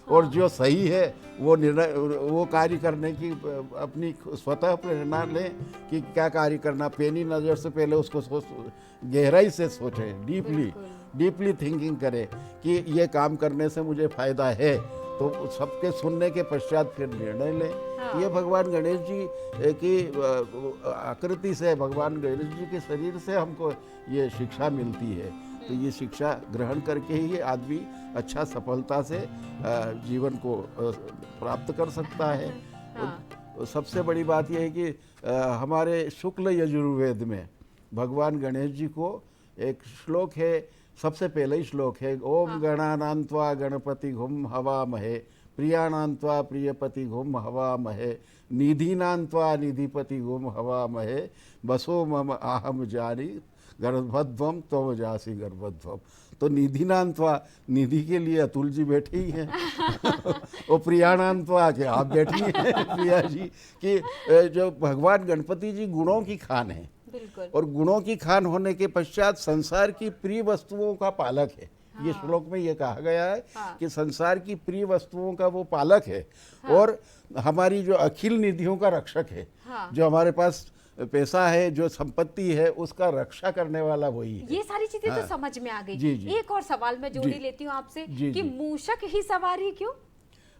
और जो सही है वो निर्णय, वो कार्य करने की अपनी स्वतः प्रेरणा लें कि क्या कार्य करना। पेनी नज़र से पहले उसको गहराई से सोचें, डीपली थिंकिंग करें कि ये काम करने से मुझे फ़ायदा है, तो सबके सुनने के पश्चात फिर निर्णय लें। ये भगवान गणेश जी की आकृति से, भगवान गणेश जी के शरीर से हमको ये शिक्षा मिलती है। तो ये शिक्षा ग्रहण करके ही आदमी अच्छा सफलता से जीवन को प्राप्त कर सकता है। सबसे बड़ी बात यह है कि हमारे शुक्ल यजुर्वेद में भगवान गणेश जी को एक श्लोक है, सबसे पहले ही श्लोक है, ओम गणानान्त्वा गणपति घुम हवामहे, प्रियाणान्त्वा प्रियपति घुम हवामहे, निधीनान्त्वा निधिपति घुम हवामहे, बसो मम आहम जानी गर्भध्वम त्वम जासी गर्भध्वम। तो निधिनान्त्वा, निधि के लिए अतुल जी बैठे ही हैं और प्रियाणान्त्वा के आप बैठी हैं प्रिया जी, कि जो भगवान गणपति जी गुणों की खान है, और गुणों की खान होने के पश्चात संसार की प्रिय वस्तुओं का पालक है। ये श्लोक में ये कहा गया है कि संसार की प्रिय वस्तुओं का वो पालक है, और हमारी जो अखिल निधियों का रक्षक है। जो हमारे पास पैसा है, जो संपत्ति है, उसका रक्षा करने वाला वही है। ये सारी चीजें तो समझ में आ गई। जी, जी। एक और सवाल मैं जोड़ी लेती हूँ आपसे कि मूषक ही सवारी क्यों?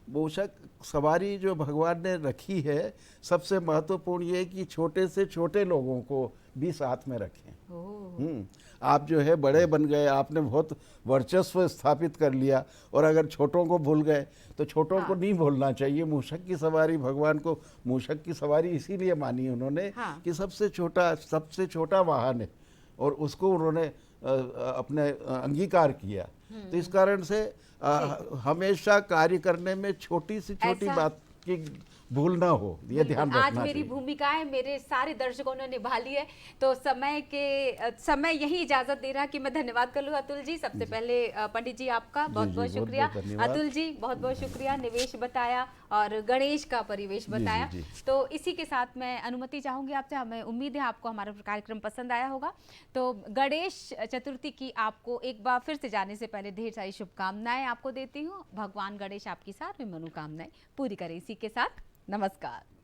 मूषक सवारी जो भगवान ने रखी है, सबसे महत्वपूर्ण ये है कि छोटे से छोटे लोगों को भी साथ में रखें। आप जो है बड़े बन गए, आपने बहुत वर्चस्व स्थापित कर लिया, और अगर छोटों को भूल गए तो छोटों को नहीं भूलना चाहिए। मूषक की सवारी, भगवान को मूषक की सवारी इसीलिए मानी उन्होंने कि सबसे छोटा वाहन है, और उसको उन्होंने अपने अंगीकार किया। तो इस कारण से हमेशा कार्य करने में छोटी सी छोटी बात की भूल ना हो, ये ध्यान रखना आज मेरी चाहिए। भूमिकाएं मेरे सारे दर्शकों ने निभा ली है, तो समय यही इजाजत दे रहा कि मैं धन्यवाद कर लूँ अतुल जी। सबसे पहले पंडित जी आपका बहुत बहुत जी, शुक्रिया। बहुत-बहुत धन्यवाद। अतुल जी बहुत बहुत शुक्रिया, निवेश बताया और गणेश का परिवेश बताया। जी। तो इसी के साथ मैं अनुमति चाहूंगी आपसे। हमें उम्मीद है आपको हमारा कार्यक्रम पसंद आया होगा। तो गणेश चतुर्थी की आपको एक बार फिर से जाने से पहले ढेर सारी शुभकामनाएं आपको देती हूँ। भगवान गणेश आपकी सारी मनोकामनाएं पूरी करें। इसी के साथ नमस्कार।